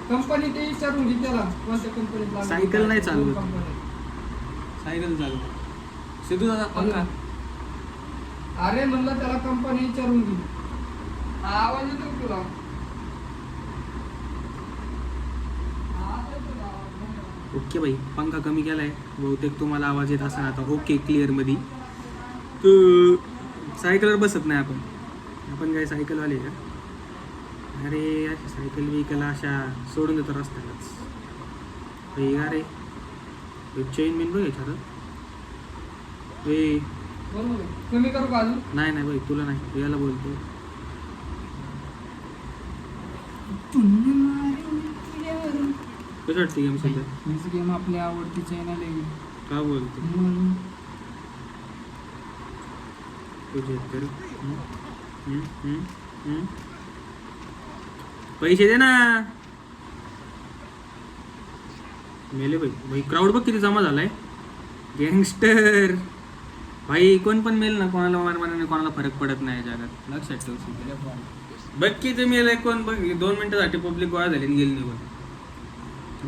Company ते विचारून घे त्याला कोणत्या कंपनीत सायकल नाही चालवत. सायकल चालू सिद्धू दादा पंखा. अरे म्हणलं त्याला कंपनी विचारून घे. आवाज येतो तुला? ओके भाई, पंखा कमी केलाय बहुतेक तुम्हाला आवाज येत असा आता. ओके क्लिअर मध्ये. तू सायकलवर बसत नाही आपण काय सायकलवाले का? अरे अशा सायकल विकल अशा सोडून देतो रस्त्यालाच. अरे चेन बिन बघ याच्यात. कमी करू का अजून? नाही भाई तुला नाही, याला बोलतो. कसं वाटते गेम सध्या? गेम आपली आवडतीच आहे ना लई. का बोलतो तुझे तर पैसे दे ना. मेले भाई क्राऊड बघ किती जमा झालाय. गँगस्टर भाई, कोण पण मेल ना, कोणाला मारमाराने कोणाला फरक पडत नाही जगात. लक्षात ठेव. बघ किती मेल कोण बघ. 2 मिनिटासाठी पब्लिक गोळा झाली गेली निघून.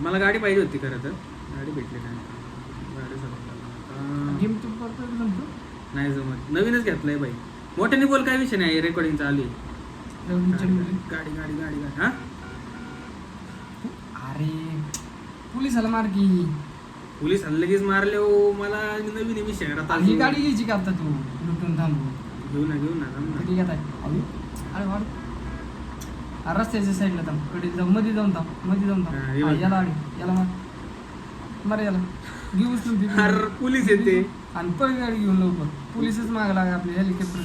मला गाडी पाहिजे होती खरं तर, गाडी भेटली नाही. गेम तू करतो म्हणतो नाही जमत. नवीनच घेतलंय बाई. मोठ्याने बोल, काय विषय नाही. रेकॉर्डिंग चालू आहे. गाडी गाडी गाडी गाडी. हा अरे पोलिसाला मार की. पोलीस लगेच मारले हो मला. नवीन विषय ही गाडी घ्यायची का आता तू? लुटून थांबू. घेऊ ना कधी घेत आहे? अरे वाढ. रस्त्याच्या साईडला थांब. कडे जाऊ, मध्ये जाऊन थांब. याला आडी, याला मार याला. घेऊ अरे पोलीस येते आणि पळ गाडी घेऊन लवकर. पोलीसच माग लागा आपली हेलिकॉप्टर.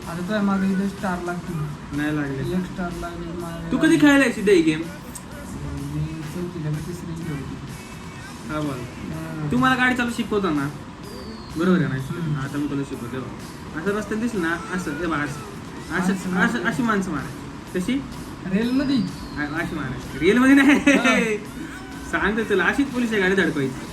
आता तुझ्या मागे इथे स्टार लागतील. नाही लागले. 1 स्टार लागले. तू कधी खेळायला सिद्धा ही गेम? तिसरी होती. हा बोल. तू मला गाडी चालू शिकवतो ना, बरोबर आहे ना? आता मी तुला शिकवतो. असं रस्त्यात दिसलं ना, असं असं अशी माणसं मारायची. कशी? रेलमध्ये अशी मारायची. रिअलमध्ये नाही सांगतो तुला. अशीच पोलीस गाडी धडकवायची.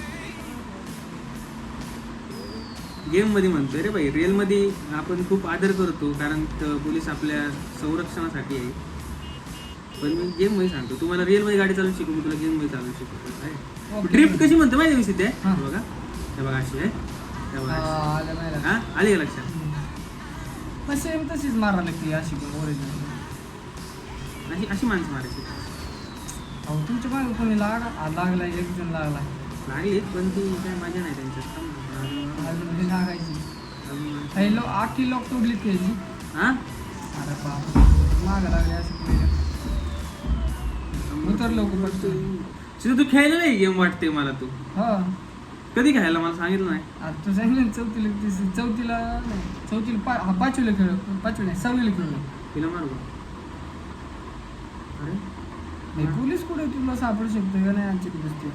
गेम मध्ये म्हणतोय रे भाई. रिअलमध्ये आपण खूप आदर करतो, कारण पोलीस आपल्या संरक्षणासाठी आहे. पण मी गेम मध्ये सांगतो, तू मला रिअल मध्ये गाडी चालू शिकू, मी तुला गेम मध्ये चालू शिकवतो. ड्रिफ्ट कशी म्हणतो माहिती मी सिद्धे? बघा हे बघा अशी आहे. हा आली का लक्षात? सेम तशीच मारा लागते अशी ओरिजिनल. अशी माणसं मारायची. अहो तुमच्या मागे कोणी लागला, एक जण लागला. लागली पण ती काय मजा नाही त्यांच्यात. लागायची. हॅलो 8 लोक तोडली त्याची. हा अरे बाप, माग लागले असे. उतर लवकर पडतो. तू खेळायला नाही गेम वाटते मला. तू हा कधी खेळायला मला सांगितलं नाही. आता तू सांगितलं चौथीला नाही, चौथीला 5वीला खेळ. 5वी नाही 6वीला खेळ. तिला मारू का? अरे नाही पोलीस कुठे तुला सापडू शकतो का नाही? आमची गोष्टी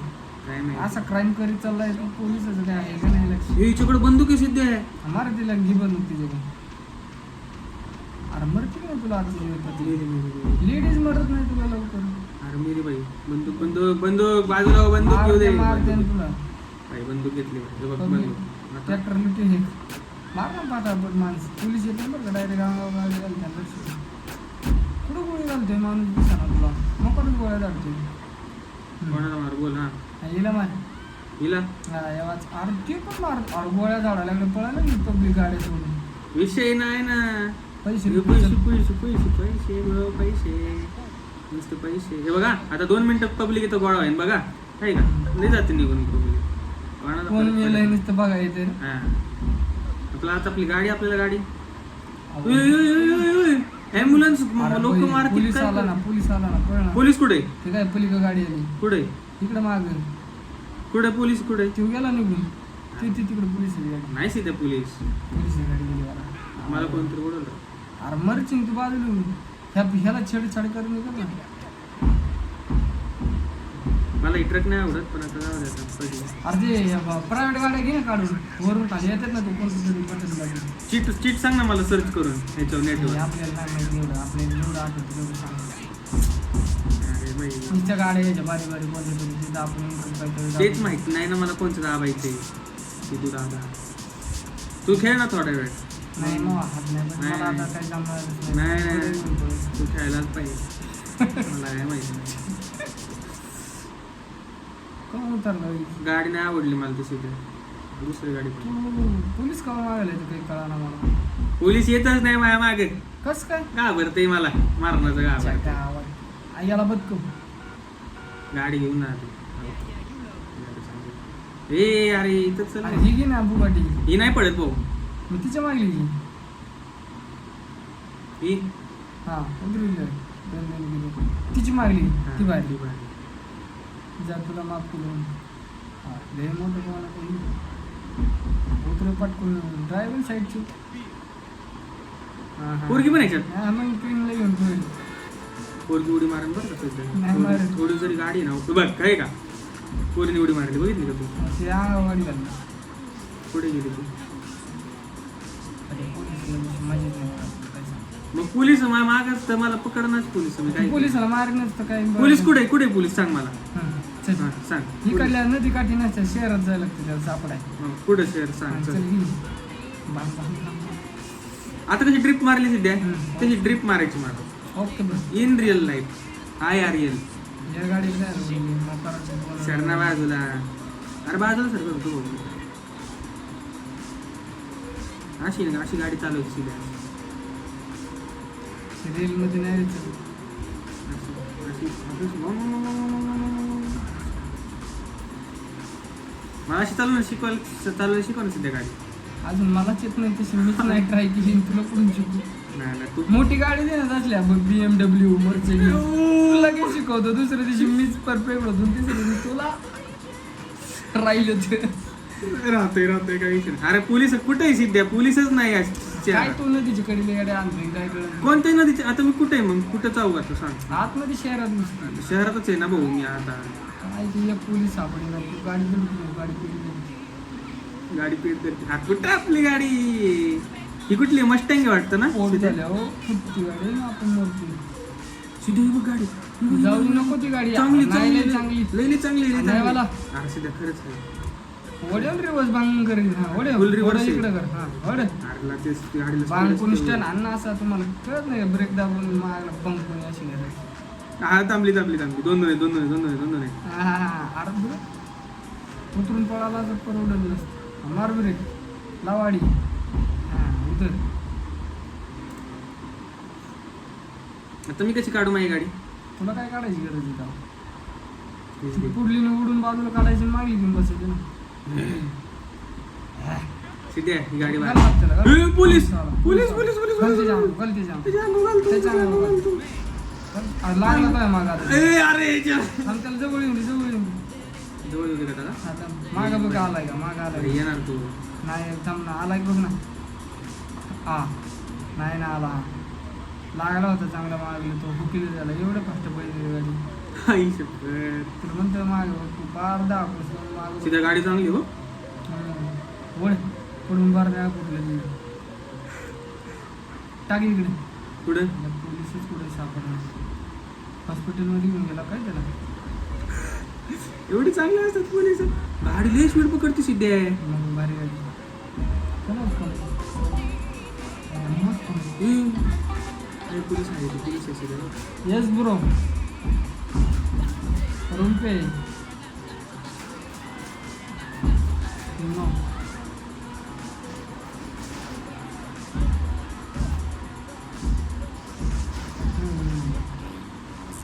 काय नाही. असा क्राईम करीत चाललाय तो. पोलिसाचं काय आहे का नाही लक्ष? हिच्याकडे बंदूक आहे सिद्ध आहे. मार तिला घे बंदूक तिच्याकडे. अरे मरते ना तुला आता. लेडीज मरत नाही तुला लवकर. अरे मेरी बाई, बंदूक बंदूक बंदूक बाजूला बंदूक घेऊ दे. मारते ना तुला. बाई बंदूक घेतली बघ बंदूक. ट्रॅक्टर लुटे हे मार ना पाठापट माणसं. पोलीस येते बरं का डायरेक्ट गावाला घालते. लक्ष कुठं गोळी घालतोय माणूस दिसणार तुला? मग गोळ्या घालतोय. कोणाला मार बोल. हा हिला मार. हिला अरे ते पण मार. अरे गोळ्या झाडा लागले पळायला मी पब्लिक गाड्या सोडून. विषय नाही ना. पैसे पैसे पैसे पैसे पैसे पैसे नुसते पैसे. हे बघा आता 2 मिनिटं पब्लिक इथं गोळा होईल बघा. आहे का? नाही जाते निघून पब्लिक. कोण मेलंय नुसतं बघा येते. हा आपला आता आपली गाडी, आपल्याला गाडी. ॲम्ब्युलन्स लोक मारतील. पोलीस आला ना पळ ना. पोलीस कुठे? ते काय पलीकडे गाडी आली. कुठे? इकडे माग. कुठे पोलीस? कुठे? तू गेला निघून. तिकडे पोलीस गाडी नाही सिद्ध पोलीस गाडी गेली. मला कोणतरी ओढवलं. अरे मरचिंग तू बाजूला. ह्याला छेडछाड करून कर ना. मला ही ट्रक नाही आवडत, पण आता जाऊ द्या. अरे ते प्रायव्हेट गाड्या घे ना काढून. वरून खाली येतात ना ते कोणतं तरी बटन गाडी. चीट सांग ना मला सर्च करून ह्याच्यावर नेटवर. आपल्याला काय माहिती एवढं. आपल्याला जेवढं आठवतं तेवढं सांग. अरे बाई तुमच्या गाड्या यायच्या बारी कोणत्या तरी तिथं आपण तेच माहिती नाही ना मला कोणतं दाबायचंय. सिद्धू दादा तू खेळ ना थोड्या वेळ. नाही मग हात नाही पण मला आता काही जमणारच नाही, नाही. पुढे घेऊन पळेल. तू खेळायलाच पाहिजे. मला काय माहिती कोण उतरलं गाडी नाही आवडली मला तशी ते दुसरी गाडी तू पोलीस का मागायला येतं काही कळाना मला. पोलीस येतच नाही माझ्या मागे कस काय घाबरते मला मारण्याचं घाबरते. आवाज याला बदकू गाडी घेऊन ना तू. ए अरे इथंच चल आणि ना. ही घे ना बुगाटी ही नाही पडत भाऊ मी तिच्या मागली ही हा उतरली तिची मागली ती बाहेर ती बाहेर. जा तुला माफ करून हा लय मोठं कोण उतर पटकून ड्रायव्हर साईडची पोरगी पण याच्यात हा मग क्रीमला घेऊन पळेल. पोरगी उडी मारेल बरं का नाही सध्या. मारेल. थोडी जरी गाडी ना बघ काय का पोरीने उडी मारली बघितली का तू. ते अंगवाडी घालली पुढे गेली तू. मजा नाही मग पोलीस मागच तर मला पकडणार पोलीस मी काय पोलिसाला मारणं तर काय पोलीस कुठे कुठे पोलीस सांग मला. चल हा, सांग इकडल्या नदी काठी नसत्या शहरात जायला लागतं त्याला सापडाय कुठे शहर सांग चल चल. घे. बांध, बांध, बांध. आता कशी ड्रिप मारली सध्या तशी हम्म. ड्रिप मारायची मला ओके बरं इन रिअल लाईफ IRL. या गाडीत जायला शरणा बाजूला अरे बाजूला सर करतो अशी ना अशी गाडी चालवायची सीधा. रेल मध्ये नाही रे चल. मला अशी चालवायला शिकवा ना सध्या गाडी. अजून मलाच येत नाही तशी मीच नाही ट्राय केली तुला कुठून शिकू. नाही ना तू मोठी गाडी देण्यात असल्या बघ BMW मर्सिडीज लगेच शिकवतो दुसऱ्या दिवशी मीच परफेक्ट होतो तिसऱ्या दिवशी तुला राहिलं राहतोय काही विषय नाही. अरे पोलीस कुठे आहे सिद्ध्या पोलीसच नाही आहे. काय तू नदीची कडीला गाडी आणली काय कळलं कोणत्या नदीचे आता मी कुठे आहे मग कुठं जाऊ आता सांग. आतमध्ये शहरात नुसतं शहरातच आहे ना भाऊ मी आता. काय ती एक पोलीस सापडी नाही तू गाडी बिलकुल गाडी केली गाडी पेट करते हा कुठं आपली गाडी ही कुठली मस्टँग वाटतं ना पोट झाल्या हो फुटती गाडी ना आपण मोडती सिद्धी ही बघ गाडी ही बघ, जाऊ ही बघ. नको ती गाडी चांगली नाही लय चांगली चांगली लई चांगली लई नाही चांगली. वाला. अरे सिद्ध्या खरंच आहे. वडेल रिवर्स बांगून करेल हा वडे Full reverse आहे. इकडे कर हा वडे अरे ला तेच ती गाडीला बांगून speed स्टन असते. अन्न असा तुम्हाला कळत नाही ब्रेक दाबून मागला बंकून अशी करायची हा थांबली दोन अरे उतरून पळाला तर परवडलं नसतं मार ब्रेक लावाडी हा उतर आता मी कशी काढू माझी गाडी. तुला काय काढायची गरज आहे का पुढली उडून बाजूला काढायची आणि मागली घेऊन बसायची ना सिद्ध्या ही गाडी घाल हात त्याला, घाल. ए, पोलीस चला. पोलीस पोलीस पोलीस घाल त्याच्या पोलीस. अंगावर, घाल त्याच्या अंगावर. त्याच्या अंगावर घालतो, त्याच्या त्याच्या अंगावर अंगावर घालतो. अरे लागला काय माग आता ए, अरे याच्या. थांब त्याला जवळ येऊन दे, जवळ येऊन दे. जवळ येऊ दे का त्याला? आता माग बघ आलाय का माग अरे आलाय येणार तू. नाही थांब ना आलाय का बघ ना हा नाही ना आला लागला होता चांगला मागला तो हुकीला झाला एवढं फास्ट पहिले गाडी आई शपथ. तर म्हणतो माग बार दाखव माग सिद्ध्या गाडी चांगली हो. वळ पडून बार द्या कुठलं टाकी इकडे पुढे पोलिसच कुठे सापडला हॉस्पिटलमध्ये घेऊन गेला काय त्याला एवढी चांगली असतात पोलीस. गाडी लय स्पीड पकडते सिद्ध्या. मग भारी गाडी चला मस्त अरे पोलीस आहे ते, पोलीस आहे सिद्ध्या. येस ब्रो रूम पे नो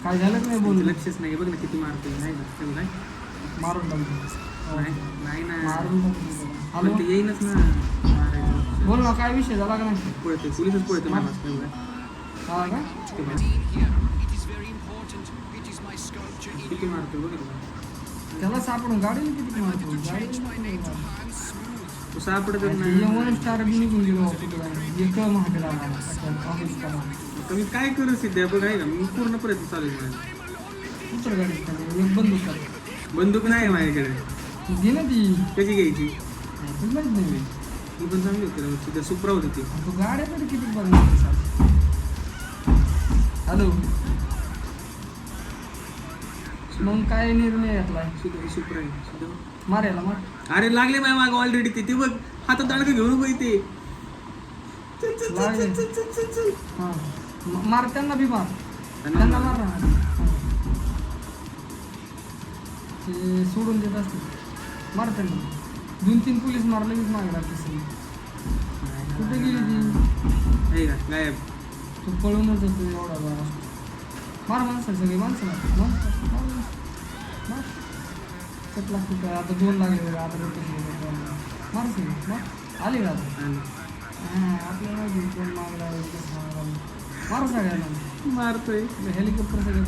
काय झालं नाही बोल लक्षच नाही बघ ना किती मारतोय नाही ना तेवढं नाही. मारून टाकतो नाही ना मारून टाकतो पण हॅलो ते येईनच ना मारायचं. बोल ना काय विषय झाला का नाही पळते पोलीसच पळते मला तेवढं. हा का ते बघ. किती मारतोय बघ ना. त्याला सापडून गाडी किती मारतो गाडी तो सापडतच नाही. वन स्टार बी निघून गेलो एक महागडा ऑफिस करा आता मी काय करू सिद्ध्या बघ आहे ना मी पूर्ण प्रयत्न चालू आहे माझा. उतर गाडी एक बंदूक कर बंदूक नाही आहे माझ्याकडे. घे ना ती कशी घ्यायची तुला माहित नाही ती पण चांगली होती ना सिद्ध्या सुप्रा होती ती. तू गाड्याकडे किती बघणार हॅलो मग काय निर्णय घेतलाय सुप्रा आहे सुद्धा मार याला मार. अरे लागले माझ्या मागं ऑलरेडी ते बघ हातात दाडकं घेऊन उभं ते लागले. हा मार त्यांना बी मार. त्यांना मार ना. ते सोडून देत असते. मार त्यांना. 2-3 पोलीस मारले मीच मागे लागते सगळी. कुठे गेली ती? गायब. तू पळूनच होतो एवढा बरा. मार माणसं सगळी माणसं मार. चट लागते काय आता 2 लागले बघा आता मार सगळी मार. आले का आता? हां आपल्याला 2 मागला मार सगळ्यांना. मारतोय हेलिकॉप्टर सगळं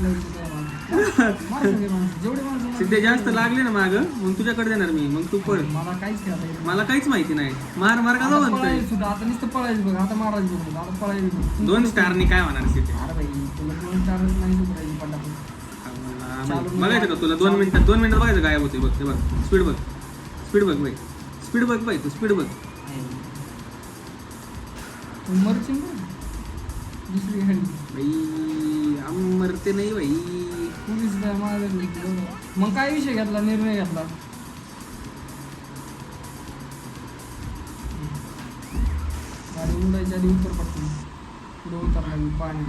मार सगळे माणसं जेवढे माणसं. सिद्धे जास्त लागले ना माग मग तुझ्याकडे देणार मी मग तू पळ. मला काहीच खेळता येत मला काहीच माहिती नाही. मार मार का नाही. म्हणतोय पळायचं सुद्धा आता नुसतं पळायचं बघ. आता मारायचं बघ. आता पळायचं 2 स्टारनी काय होणार सिद्धे? अरे बाई तुला 2 स्टारच नाही सुधारायची पडला. बघायचं का तुला 2 मिनिटात बघायचं गायब होते बघ. ते बघ स्पीड बघ बाई स्पीड बघ बाई तू स्पीड बघ. तू मरची दुसरी गाडी बाई आम्ही मरते नाही बाई. पोलीस काय माझ्या. मग काय विषय घेतला निर्णय घेतला? गाडी उडायच्या आधी उत्तर पडतो पुढे उतरला मी पाणी.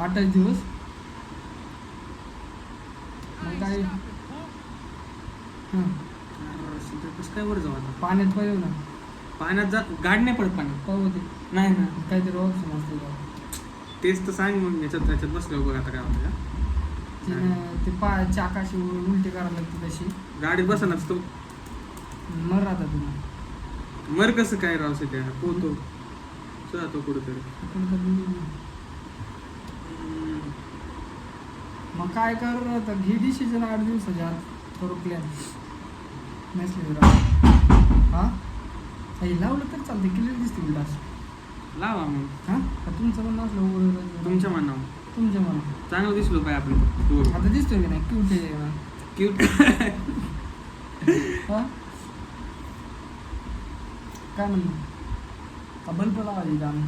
28 दिवस मग काय. कसं काय वर जाऊ आता? पाण्यात पाहिजे ना. पाण्यात जा गाडी नाही पडत पाण्यात. पाहू ते नाही ना काहीतरी ऑप्शन असते का. तेच तर सांग मग त्याच्यात बसलो बघ आता काय होतं. ते चाकाशी उलटी करायला लागते तशी. गाडीत बसनाच तो मर राहता तुम्ही. मर कसं काय राव सध्या पोहतो जातो कुठंतरी. मग काय कर आता घे डिसिजन 8 दिवसाच्या आत करू प्लॅन. नसले हां काही लावलं तर चालते. क्लिअर दिसते उलटास लावा मग. हां तुमचं म्हणणं असलं तुमच्या मनावर तुमच्या म्हणा चांगलं दिसलो काय आपण. आता दिसतोय की नाही क्यूट आहे ना. क्यूट हां काय म्हणलं का बल्ब लावायची का आम्ही?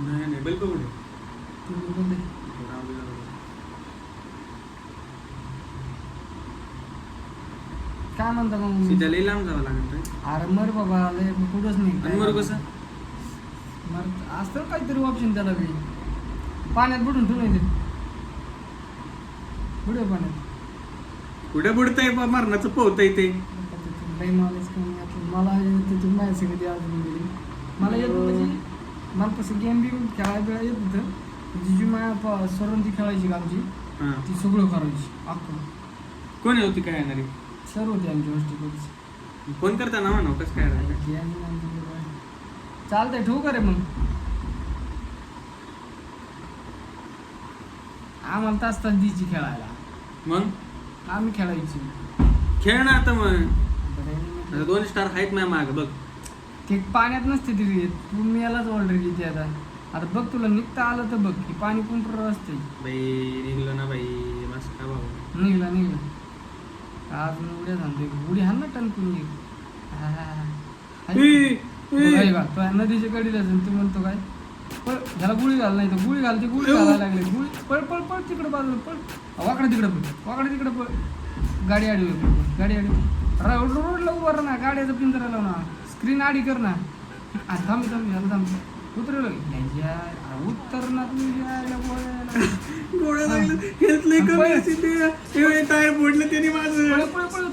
नाही बल्ब कुठे तुम्ही बोलले काय म्हणता मग? सीधा लई लांब जावं लागेल रे. अरे मर बाबा लय कुठंच आणि नाही. मर कसं मर असतं काहीतरी ऑप्शन त्याला बी. पाण्यात बुडून ठेवून येते बुडे पाण्यात. कुठे बुडतंय मरणाचं पोहतंय ते. लई मलाच कमी आपण मला तिथून माहिती कधी अजून गेली. मला येत म्हणजे मला तसं गेम बी खेळायला येत होतं. जी माझ्या सरून ती खेळायची का आमची हां ती सगळं करायची अख्खं. कोणी होती काय येणारी? सर होते आमची हॉस्टेलवरची. फोन करताना म्हणा कसं काय राहतं. चालतंय ठेवू का रे मग? आम्हाला तास द्यायची खेळायला. मग आम्ही खेळायची. खेळ ना आता मग 2 स्टार आहेत माझ्या माग बघ. ते पाण्यात नसते तिथे तुम्ही यालाच ऑलरेडी ते आता बघ तुला निघता आलं तर बघ की पाणी कोणतं असते. बाई निघलो ना बाई मस्त का भाऊ. निघला अजून उड्या सांगते उडी हाण ना टनकून तो नदीच्या कडीला असेल तू म्हणतो काय पळ ह्याला गुळी घाल नाही तर गुळी घालते गुळी घालायला लागले गुळी पळ पळ पळ तिकडे बाजूला पळ वाकडे तिकडे पळ गाडी आडी गाडी आडी रोडला उभा राहा ना गाड्याचं पिंजरा लाव ना स्क्रीन आडी कर ना. थांब ह्याला थांब उतरलं उत्तर ना गोळ्या लागलं हेल्थ लई कमी असेल ते टायर फोडलं त्याने माझं.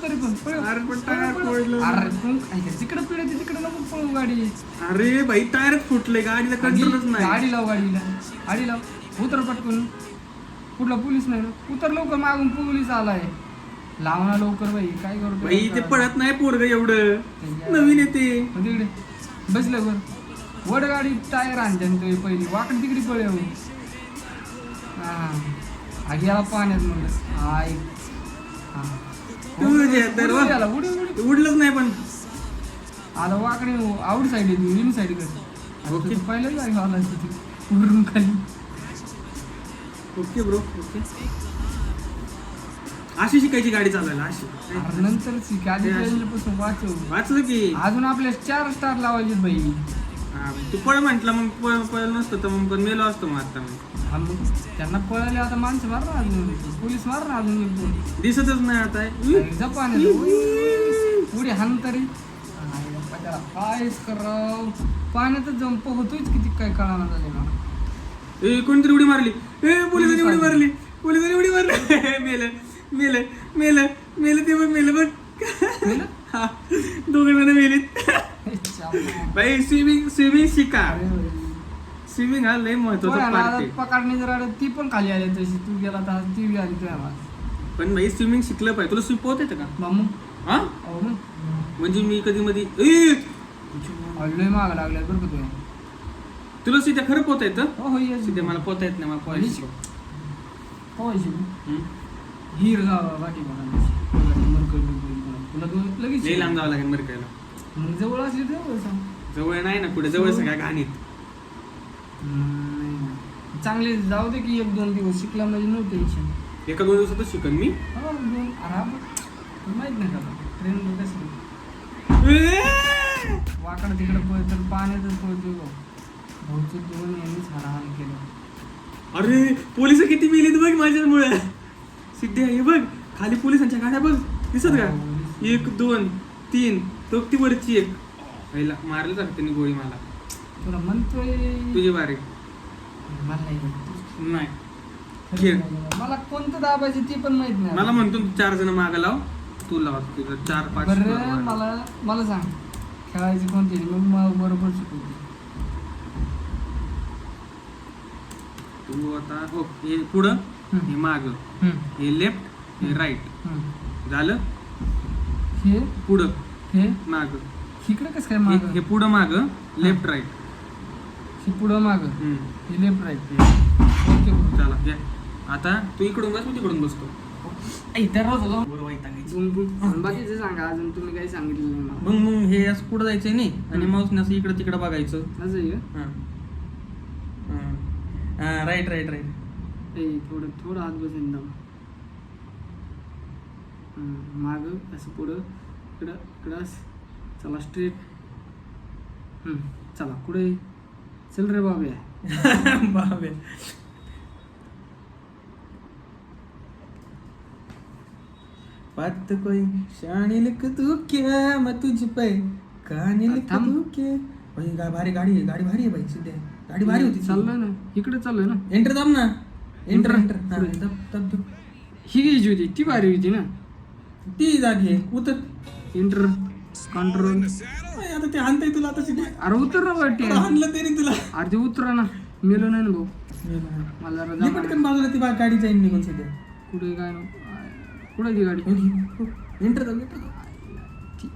तरी पण अरे पण टायर फोडलं. अरे तिकडे पिढे तिकडे नको पळू गाडी. अरे भाई टायर फुटले गाडीला कंट्रोलच नाही. गाडी लाव गाडी लाव उतर पटकून. कुठला पोलीस नाही उतर लवकर मागून पोलीस आलाय. लाव ना लवकर बाई काय करतो बाई ते पळत नाही पोरग एवढं नवीन येते. तिकडे बसलं वर वड गाडी टायर आणते पहिली वाकड तिकडे पळ येऊ. हा गेला पाण्यात म्हणलं आय उडलंच नाही पण आता वाकडे आउट साईड येते इन साईड ओके पहिलं जागा आला तिथे वरून खाली. Okay bro okay. अशी शिकायची गाडी चालवायला अशी नंतर पासून वाचव वाचलं की अजून आपल्या 4 स्टार लावायचे बाई. हा तू पळ म्हटलं मग पळलं नसतं तर मग पण मेलो असतो मग आता मग हा मग त्यांना पळाले आता माणसं मार ना अजून पोलीस मार ना अजून एक दोन. दिसतच नाही आता जपान पुढे हान तरी त्याला कायच कराव पाण्यातच जंप होतोच किती काय कळाना झाले मला. कोणतरी उडी मारली पोलिसांनी उडी मारली पोलिसांनी उडी मारली मेलं मेलं मेलं मेलं ते बघ मेलं बघ हा दोघे जण मेलीत. भाई स्विमिंग शिका स्विमिंग हा लय महत्वाचा पार्ट आहे. पकडणे जर आलं ती पण खाली आली तशी तू गेला तर ती बी आली तुझ्या पण भाई स्विमिंग शिकलं पाहिजे. तुला स्विम पोहता येतं का मामू हा मग म्हणजे मी कधी मध्ये लय माग लागल्या बरं का तुझ्या. तुला सीध्या खरं पोहता येतं हो ये सीध्या मला पोहता येत नाही मला पोहायचं हिर गाव बाकी तुला लगेच लई लांब जावं लागेल मरकायला. मग जवळ असली जवळ सांग. जवळ नाही ना कुठे जवळ सगळ्या घाणीत. चांगले जाऊ दे की 1-2 दिवस शिकला म्हणजे नो टेन्शन. 1-2 दिवसातच शिकन मी. हो दोन आराम माहित नाही का ट्रेन कसं वाकड तिकडे पळत पाण्यातच पळतो भाऊचं दोन यांनीच हाराहार केलं. अरे पोलिस किती मेलीत बघ माझ्यामुळे. सिद्ध्या हे बघ खाली पोलिसांच्या गाड्या बघ दिसत का 1 2 3 तो ती वरची एक पहिला मारलं तर त्यांनी गोळी मला. तुला म्हणतोय तुझी बारी मला नाही खेळ मला कोणतं दाबायचं ते पण माहित नाही. मला म्हणतो 4 जण मागं लाव तू लाव तुझं 4-5. बरं मला सांग खेळायची कोणती मग मला बरोबर शिकवते. तू आता हो हे पुढं हे माग हे लेफ्ट हे राईट झालं. हे पुढं हे माग इकडे कसं काय माग हे पुढं माग लेफ्ट राईट हे पुढं माग हे लेफ्ट राईट. ओके चला घ्या आता तू इकडून बस मी तिकडून बसतो. बाकीचे सांगा अजून तुम्ही काही सांगितलं नाही मला. मग हे असं पुढं जायचंय नाही आणि माऊसने असं इकडं तिकडं बघायचं. असं आहे का? हां राईट राईट राईट. थोडं हात बसून दाम माग असं पुढं इकडं इकडं असं. चला स्ट्रेट चला पुढे चल रे बाबे बाबे बात कोई शानी लिख तू क्या मैं तुझ पे कहानी लिख तू क्या. भाई भारी गाडी आहे गाडी भारी आहे भाई सिद्ध्या गाडी भारी होती. चाललोय ना इकडे चाललोय ना. एंटर दाब ना एंटर एंटर दब ही घ्यायची होती ती भारी होती ना. ती जागी उतर एंटर कंट्रोल. आता ते हाणताय तुला आता सिद्ध्या. अरे उतर ना वाटते हाणलं तरी तुला. अरे ते उतरा ना मेलो नाही ना भाऊ मला जरा ये पटकन बाजूला ती गाडी जाईन निघून सिद्ध्या. कुठे काय कुठे ती गाडी एंटर दाब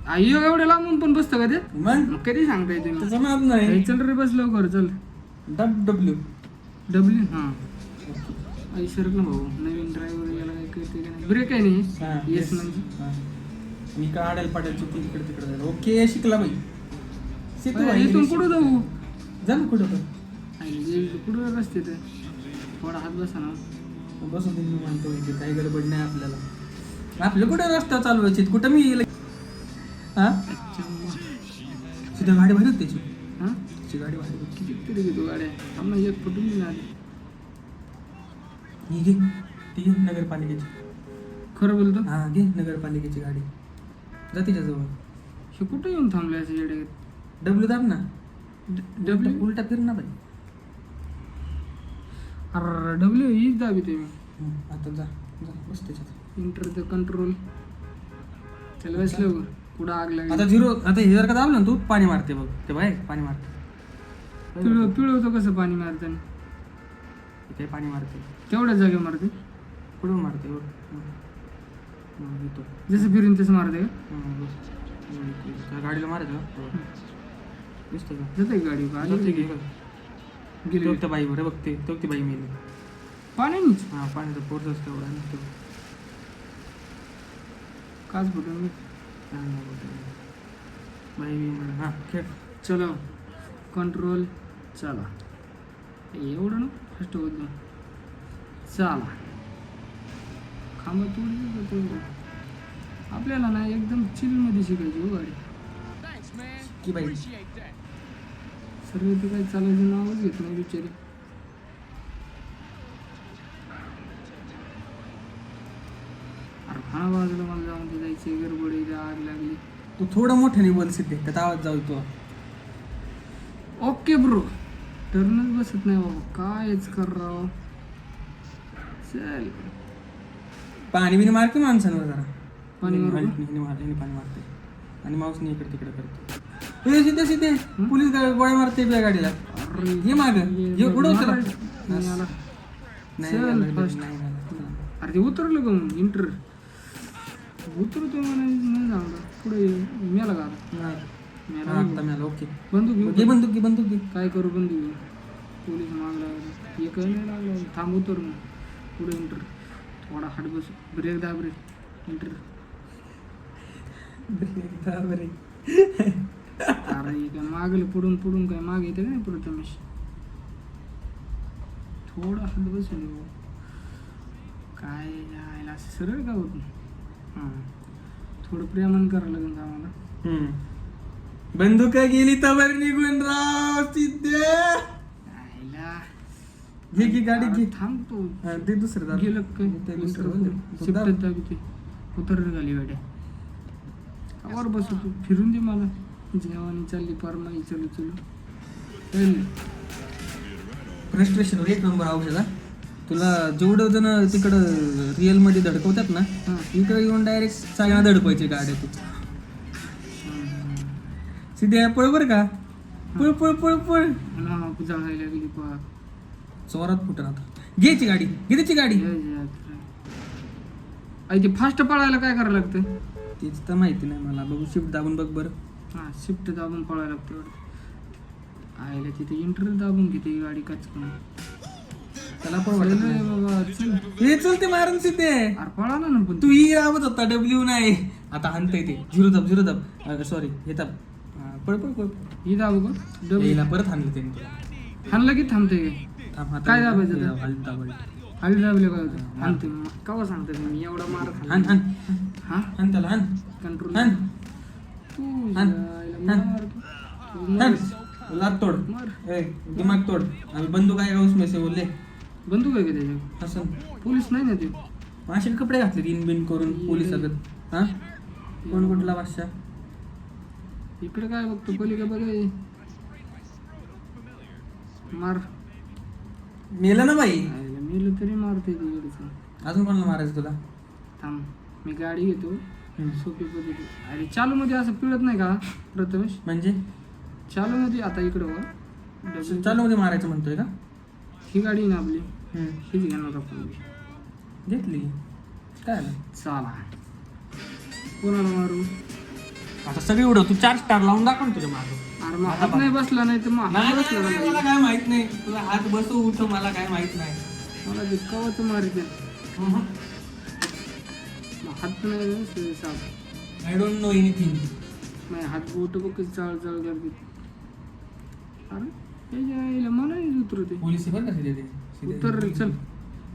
अय्यो एवढ्या लांबून पण बसतं का ते मग कधी सांगताय तुम्ही. तसं माप नाही. चल रे बस लवकर चल. डब्ल्यू हां आई सरक ना भाऊ नवीन ड्रायव्हर याला काय कळते का नाही. ब्रेक आहे नाही येस म्हणजे मी काढायला पाडायची ती इकडे तिकडे जायला. ओके शिकला बाई शिकला. इथून कुठं जाऊ जा ना कुठं पण कुठं रस्ते ते थोडा हात बसा ना बसून मी म्हणतो इथे काही गडबड नाही आपल्याला. आपलं कुठं रस्ता चालवायचे कुठं मी हा तिथं गाडी भारी होती त्याची. हां त्याची गाडी भारी होती. किती तरी घेतो गाड्या आम्हाला एक फुटून नाही आली. ही घे ती घे नगरपालिकेची. खरं बोलतो हा घे नगरपालिकेची गाडी जा तिच्याजवळ. हे कुठं येऊन थांबले असं येडे. डब्ल्यू दाब ना डब्ल्यू उलटा फिर ना बाई. अरे डब्ल्यू हीच दाबी ते मी. आता जा जा बस त्याच्यात. इंटर द कंट्रोल चल बस लवकर पुढं आग लागली. आता 0 आता हे जर का दाबलं ना तू पाणी मारते बघ ते बाय पाणी मारते. पिळवतो कसं पाणी मारताना इथे पाणी मारते तेवढ्या जागे मारते कुठून मारते बघ. जसं फिरून तसं मारते का गाडीला मारायचं का दिसतं का जाते गाडी जाते की गेली तो त्या बाईवर बघते तो ती बाई मेली. पाण्यानीच हां पाण्याचा पोरच तेवढा नसतो. काच फुटून बाई हां खेळ चलो कंट्रोल चला एवढं ना फर्स्ट होत चला खांबा तोडी आपल्याला ना एकदम चिलमध्ये शिकायची हो गाडी की बाई सर्व ते काही चालायचं नावच घेत नाही बिचारी. अरे हा बाजूला मला जाऊन ते जायचे गडबडी आग लागली. तू थोडं मोठ्याने बोल सिद्धे, त्यात आवाज जाऊ तो. Okay bro. टर्नच बसत नाही बाबा, कायच कर राव. चल पाणी बिनी मारते माणसांवर जरा. पाणी मारू का? पाणी मारते आणि माऊसने इकडे तिकडे करतो. ए सिद्धे सिद्धे, पोलीस गोळ्या मारते तुझ्या गाडीला. अरे हे माग हे उडव त्याला. नाही आला. नाही चल, नाही, first. नाही, नाही. अरे ते उतरलं का मग इंटर उतरतो मला नाही सांगता पुढे मेला का नाही. मेला हा, आता मिळालं. ओके बंदूक घे घेऊ? बंदूक घे बंदूक घे. काय करू बंदूक पोलीस मागला हे काही नाही लागलं. थांब उतर मग पुढे इंटर थोडा हात बस. ब्रेक दाब रे इंटर. बरोबर आहे. अरे काय मागले पुढून पुढून काय मागे येते का नाही प्रथमेश. थोडा हात बसून येऊ. काय यायला असं सरळ का होत हां थोडं प्रेमान करावं लागेल का आम्हाला. बंदूक गेली तवर निघून राव सिद्धे. यायला घे घे गाडी घे. थांबतो हा, ते दुसरं दाब. गेलं काय ते दुसरं शिफ्ट दाब. दाबी उतर झाली गाड्या. वर बसू तू फिरून दे मला. जेवानी चालली परमाई चलू चलू. फ्रस्ट्रेशन एक नंबर औषध हा. तुला जेवढं जण तिकडं रिअल मध्ये धडकवतात ना, हां इकडे येऊन डायरेक्ट सगळ्यांना धडकवायचे गाड्या तू. सिद्धे पळ बर का. पळ पळ पळ पळ. ना जळायला गेली पा चोरात फुटन आता. घ्यायची गाडी घे त्याची गाडी. ते फास्ट पळायला काय करायला लागतं. तेच तर माहिती नाही मला. बघू शिफ्ट दाबून बघ बरं. हां शिफ्ट दाबून पळायला लागतं एवढं. आयला तिथे इंटरव्ह्यू दाबून घेते ही गाडी कचकन. त्याला पण वाटत चल रे नाही. बाबा चल. हे चलते मारून सिद्धे. अरे पळाला ना पण तू ही आवत होता डब्ल्यू नाही. आता हाणतंय ते. झिरो दाब सॉरी हे दाब. हा, पळ पळ पळ. ही दाबू का डबल याला परत हाणलं त्याने तुला. हाणलं की थांबते थांब, हाताने काय दाबायचं ते? हळद दाब, हळद. हळी दाबले काय होतं हाणते कवा सांगते मी एवढा मार हाण हाण हा हाण त्याला हाण कंट्रोल हाण तू हाण. जायला हाण. मार तू. तू हाण. मार. लात तोड. मार ए दिमाग तोड. आम्ही बंदूक आहे गाऊस मेसे बोलले. बंदूक आहे का त्याच्यावर असं पोलीस नाही ना ते. असे कपडे घातले इन बिन करून पोलीस आगत. हा कोण कुठला बादशा. इकडे काय बघतो पलीकडे बघ मार. मेलं ना बाई. आयला मेलं तरी मारते तिकडचं. अजून कोणाला मारायचं तुला. थांब मी गाडी घेतो सोपी पद्धती. अरे चालू मध्ये असं पिळत नाही का प्रथमेश. म्हणजे चालू मध्ये आता इकडं बघ. चालू मध्ये मारायचं म्हणतोय का. ही गाडी ना आपली हम्म. हीच घेणार आपण. घेतली काय आलं? चला कोणाला मारू. आता सगळी उडव. तू 4 स्टार लावून दाखव ना तुझ्या मागं. अरे मग हात नाही बसला नाही तर मग हात बसला नाही, नाही. मला काय माहित नाही. तुला हात बसू उठव मला काय माहित नाही. मला ते कवाच मारित हात नाही साप. I don't know anything. नाही हात बोट बघ चाळ चाळ करते. अरे हे जायला मलाही उतरते. पोलिस बरं का सिद्धे ते. सिद्धे- उतर रे, चल.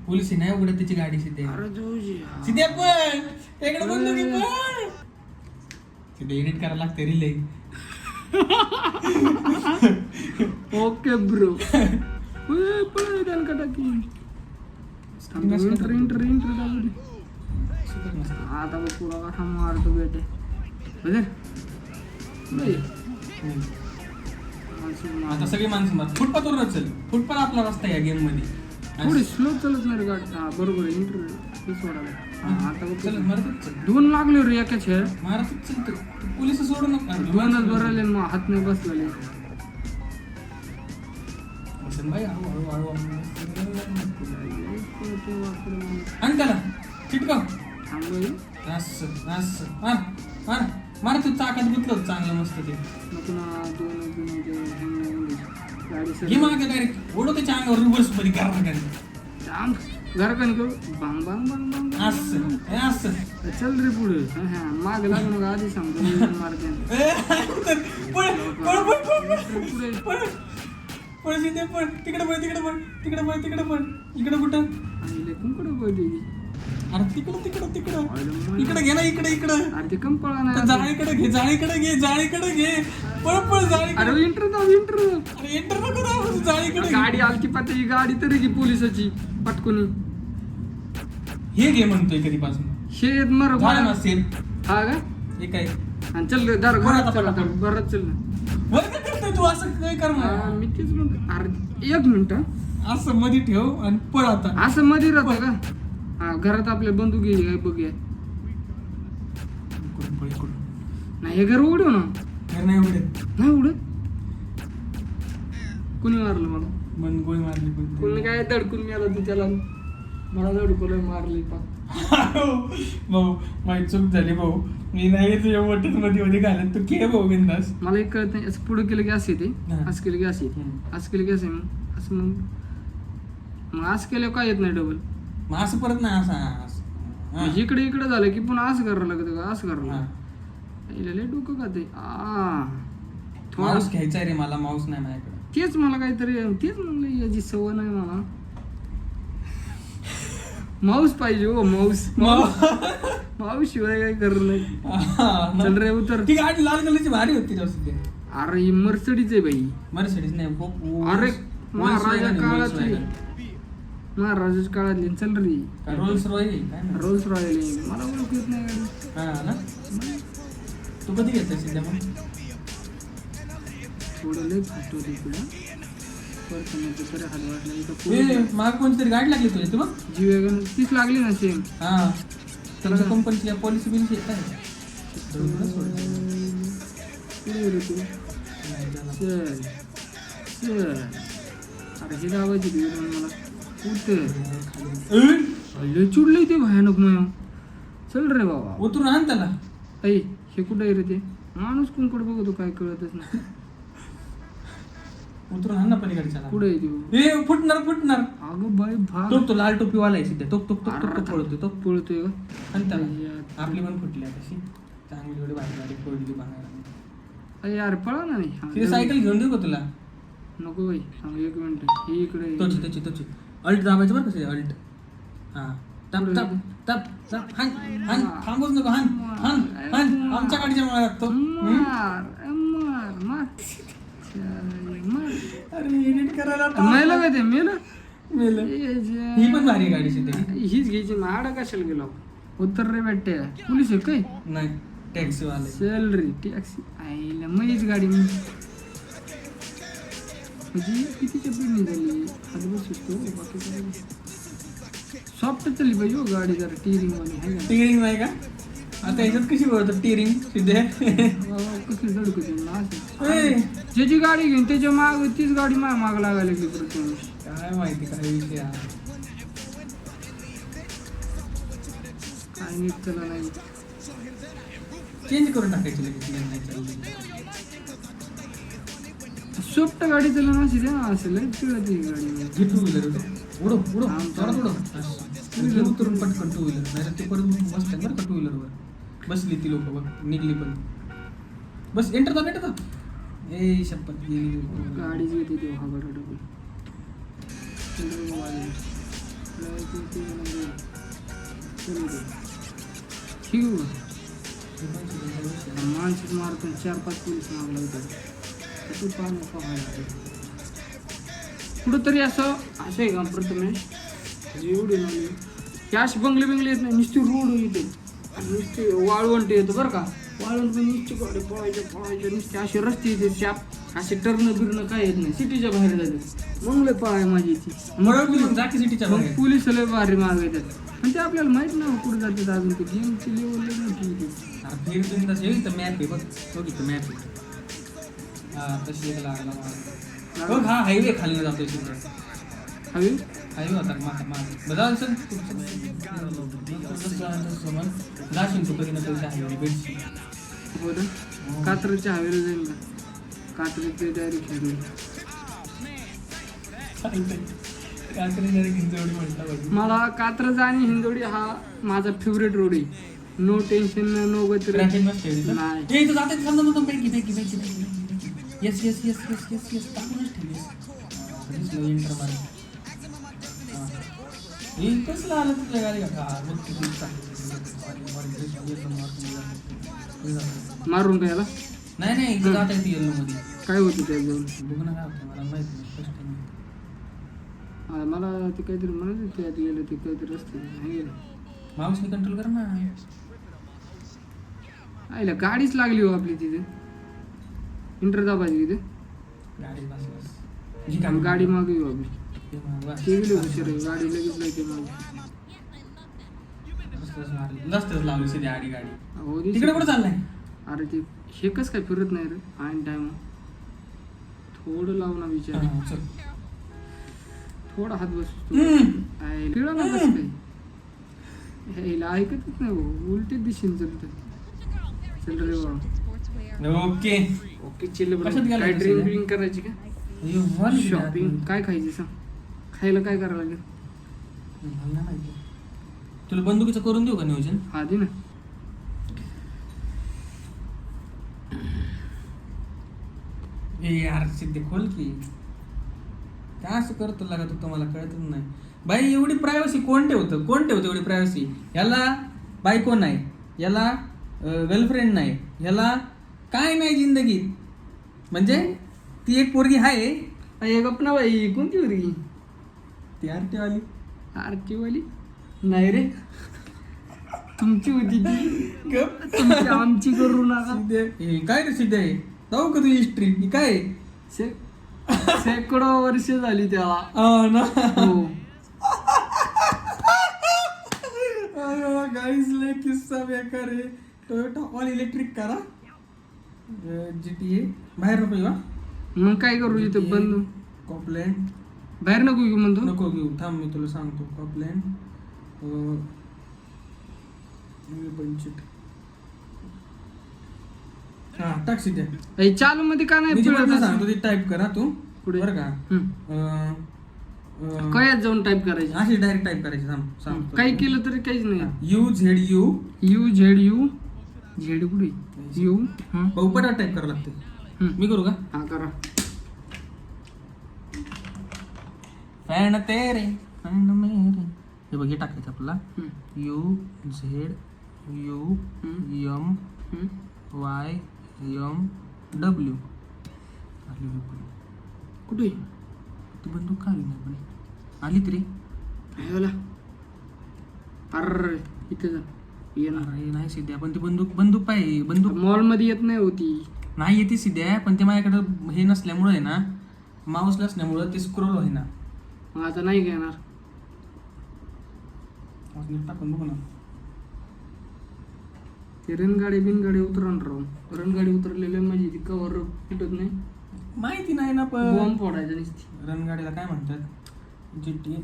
पोलिस नाही उघडत त्याची गाडी सिद्धे. अरे जोजी सिद्धे पण त्याकडे बंदूक आहे पण. सिद्धे एडिट करायला लागते रिले. Okay bro. पळ त्याला टाकी. इंटर इंटर इंटर दाबू दे. आता बघ पुरा कसा मारतो बेटे. आता सगळी माणसं मार. फुटपाथवर चल. फुटपाथ आपला रस्ता या गेम मध्ये. थोडी स्लो चलत नाही रे गाडी. हा बरोबर आहे इंटर सोडायला. हा, आता बघ चल मारतच चल. 2 लागले रे एका खेळ. मारतच चल. पोलिस सोडू नका. 2च बरले मग हात नाही बसलेले. भाई हळू आण त्याला. चिटकाव. थांब असं असं मार मार मार. तू चाकात गुतलं चांगलं मस्त ते. नको ना 2 गाडी सर घे मागे डायरेक्ट ओढव त्याच्या अंगावर रिव्हर्स मध्ये करा. थांब घर का करू बांग बांग बांग बांग असं हे असं. चल रे पुढे. हा माग लागू नका आधी सांगतो मारते. पळ पळ पळ पळ पुढे पळ पळ सिद्धे पळ. तिकडे पळ तिकडे पळ तिकडे पळ तिकडे पळ. इकडे कुठं आणि लेकून कुठे पडली. अरे तिकडं इकडे घे ना, इकडे अरे ते कम पळा नाही जाळीकडे घे पळ जाळीकडे. अरे इंटर अरे एंटर नको ना, जाळीकडे गाडी आलती पाहिजे, ही गाडी तरी की पोलिसाची पटकुनी. हे घे म्हणतोय कधीपासून. शेत मर झालं ना सेल. हा का हे काय आणि चल दार बरं, घरात चल आता आता, घरात चल ना. वर काय करतोय तू, असं काय करणार? मी तेच म्हणतो. अरे 1 मिनिट असं मध्ये ठेव आणि पळ आता. असं मध्ये राहतं का? हा घरात आपल्या बंदूक आहे बघूया. नाही हे घर उघडू ना. नाही उडत. नाही उडत. कुणी मारलं मला? मन गोळी मारली कुणी काय दडकून मिळाला तू त्याला? मला दडकून मारली पाक. भाऊ माझी चूक झाली भाऊ, मी नाही तुझ्या मोठ्याच मध्ये घालत, तू घे भाऊ बिंदास. मला एक कळत नाही, असं पुढे केलं की असं येते, हा. असं केलं की असं येते, असं केलं की असं आहे. मग असं मग असं केल्यावर काय येत नाही डबल. मग असं परत नाही असं म्हणजे इकडे झालं की पुन्हा असं करावं लागतं का? असं करावं हा. लागतं. लय डोकं का ते थोडा माऊस घ्यायचा रे मला, माऊस नाही माझ्याकडे. तेच मला काहीतरी तेच म्हणलं याची सवय नाही मला. माऊस पाहिजे हो, माऊस शिवाय काही करत नाही. चल रे उतर. ती गाडी लाल कलरची भारी होती जास्त. अरे ही मर्सडीज आहे बाई. मर्सिडीज नाही अरे महाराजाच्या काळातली. चल रे रोल्स रॉयल काय ना? रोल्स रॉयल आहे. मला ओळख येत नाही गाडी. हा ना. तू कधी घेतला सध्या मग? थोडं लय फास्ट होते तुला तरी हात वाटला. माग कोणती तरी गाडी लागली तुझी, तू बघ जी वॅगन तीच लागली ना सेम. हा त्यांच्या कंपनीची पॉलिसी बिल येत आहे. अरे हे गावाची मला लय चुडलंय ते भयानक मग. चल रे बाबा उतरून आण त्याला. ऐ हे कुठं आहे रे ते? माणूस कोणकडे बघतो काय कळतच नाही. उतरून आण ना पलीकडच्या. कुठे आहे तू? हे फुटणार. अगं बाई भाग तो लाल टोपीवाला आहे सध्या. तो पळतोय. तो पळतोय का? आणि त्याला आपली पण फुटली आहे तशी चांगली एवढी भारी फोडली बाहेर. अरे यार पळा ना नाही. ती सायकल घेऊन देऊ का तुला? नको बाई थांब 1 मिनिट. हे इकडे तोची अल्ट दाबायचं बरं कसं अल्ट. हा तप हान थांबूच नको. हान आमच्या गाडीच्या मागे लागतो. अरे एडिट करायला मेलं का ते? मेलं. ही पण भारी गाडी सध्या. हीच घ्यायची. माडा कशाला गेलो? उत्तर रे भेटते. पोलीस आहे काय? नाही टॅक्सी वाले. चल रे टॅक्सी आईला मग हीच गाडी. म्हणजे कितीच्या पिढी झाली हात बसतो. बाकी काय सॉफ्ट चालली पाहिजे हो गाडी जरा. टिअरिंग वाली आहे का? टिअरिंग नाही का? आता याच्यात कशी बोलतो टिअरिंग सिद्धे? कसली दडकते. ज्याची गाडी घेईन त्याच्या माग तीच गाडी माग लागायला लागली प्रथम. काय माहिती काय विषय आहे. काय नीट त्याला नाही. चेंज करून टाकायची लगेच. स्विफ्ट गाडी चालवून अशी द्या ना. असेल तिळत ही गाडी. टू व्हीलर उडो उतरून पटकन टू व्हीलर. नाही ते परत बसतात बरं का टू व्हीलरवर. बसली ती लोक बघ निघली पण. बस एंटर दाब. ए शपथ गेली गाडीच येते ते हा बरं डबल. माणसं मारतो 4-5 पोलीस मागला होता. तू पाहायला कुठंतरी असं आहे का प्रथमेश? एवढी नाही की अशी बंगले येत नाही. नुसती रोड येते नुसती वाळवंट येतं बरं का. वाळवंट पण नुसती गाडी पळायच्या नुसते असे रस्ते येते. शाप असे टर्न काय येत नाही. सिटीच्या बाहेर जाते. मग लय पळाय माझी जाते सिटीच्या मग पोलिस लय भारी माग येतात. पण ते आपल्याला माहित नाही कुठे जातात. अजून ते गेमची लेवल मॅप आहे बघ. मॅप आहे. हा तशी एक लागला बघ. हा हायवे खाली जातोय सिद्ध. हायवे होता बघा जाशील तू कधी ना कधी हायवे भेटशील. हो ना. कात्रच्या हवेला जाईल ना. कात्रचे डायरेक्ट हिंदोडी. मला कात्रज आणि हिंदोडी हा माझा फेवरेट रोड आहे. नो टेन्शन नो गती नाही. येस टाकूनच ठेव. हे कसलं आलं तुझ्या गाडी का मग किती मारून काय याला नाही नाही इथं जाता येते येलो मध्ये काय होतं त्या जाऊन बघ ना काय होतं मला माहित नाही फर्स्ट टाइम मला ते काहीतरी म्हणत होते त्यात गेलं ते काहीतरी रस्ते नाही गेलं माऊसने कंट्रोल कर ना आईला गाडीच लागली हो आपली तिथे इंटर दाबायची तिथे गाडी बस आम्ही गाडी मागे येऊ आपली बस ते गेली हुशार आहे, गाडी लगेच नाही ते मागे रस्त्याच लावली सध्या आडी गाडी हो तिकडे कुठं चाललाय अरे ते हे कस काय फिरत नाही रे आण टाइम थोडं लाव ना विचार चल थोडा हात बसतो हम्म. किळा ना कसं काय ह्याला ऐकतच नाही हो उलटे दिशेने चालतं चल रे बाबा ओके ओके चिल्ल कशात गेला काय होता ड्रिंक सध्या? बिंक करायची का अयो, मला शॉपिंग काय खायची सांग खायला काय करावं लागेल मला नाही माहिती. तुला बंदुकीचं करून देऊ का नियोजन हा दे ना ए यार सिद्धे खोल की काय असं करतो लागा तू तुम्हाला कळतच नाही बाई एवढी प्रायव्हसी कोण ठेवतं एवढी प्रायव्हसी याला बायको नाही याला गर्लफ्रेंड नाही याला काय नाही जिंदगीत म्हणजे ती एक पोरगी आहे अय गप्पा बाई कोणती होती ती आरती वाली आरती वाली नाही रे तुमची होती ती गप तुमची आमची करू नका सिद्धे हे काय रे सिद्धे जाऊ का तुझी हिस्ट्री ही काय आहे? शेकडो वर्ष झाली त्याला ना हो गाईस लय किस्सा बेकार आहे टोयोटा ऑल इलेक्ट्रिक करा GTA बाहेर नको येऊ मग काय करू इथे बंद कॉपलँड बाहेर नको घेऊ म्हणतो नको घेऊ थांब मी तुला सांगतो कॉपलँड हा टॅक्सी द्या अय, चालू मध्ये का मी नाही तुला फिरत असं? सांगतो ती टाईप करा तू पुढे. बरं का हम्म. अं, कयात जाऊन टाईप करायची अशी डायरेक्ट टाईप करायची थांब सांगतो काही केलं तरी काहीच नाही UZU यू झेड कुठे यू बहुपटा टाईप करावं लागते मी करू का हा करा फॅन तेरे फॅन मेरे हे बघ हे टाकायचं आपल्याला हम्म. UZUMYMW कुठे ती बंदूक का आली नाही पण आली तरी आयोला अरे इथे जा येणार अरे नाही सिद्ध्या पण ती बंदूक पाहिजे बंदूक मॉल मध्ये येत नाही होती नाही येते सिद्ध्या पण ते माझ्याकडं हे नसल्यामुळं आहे ना माऊस नसल्यामुळं ते स्क्रोल होईना मग आता नाही घेणार टाकून बघू ना ते रणगाडी बिनगाडी उतरण राहून रणगाडी उतरलेली माझी ती कवर फुटत नाही माहिती नाही ना पण बॉम्ब फोडायचा नुसती रणगाडीला काय म्हणतात GTA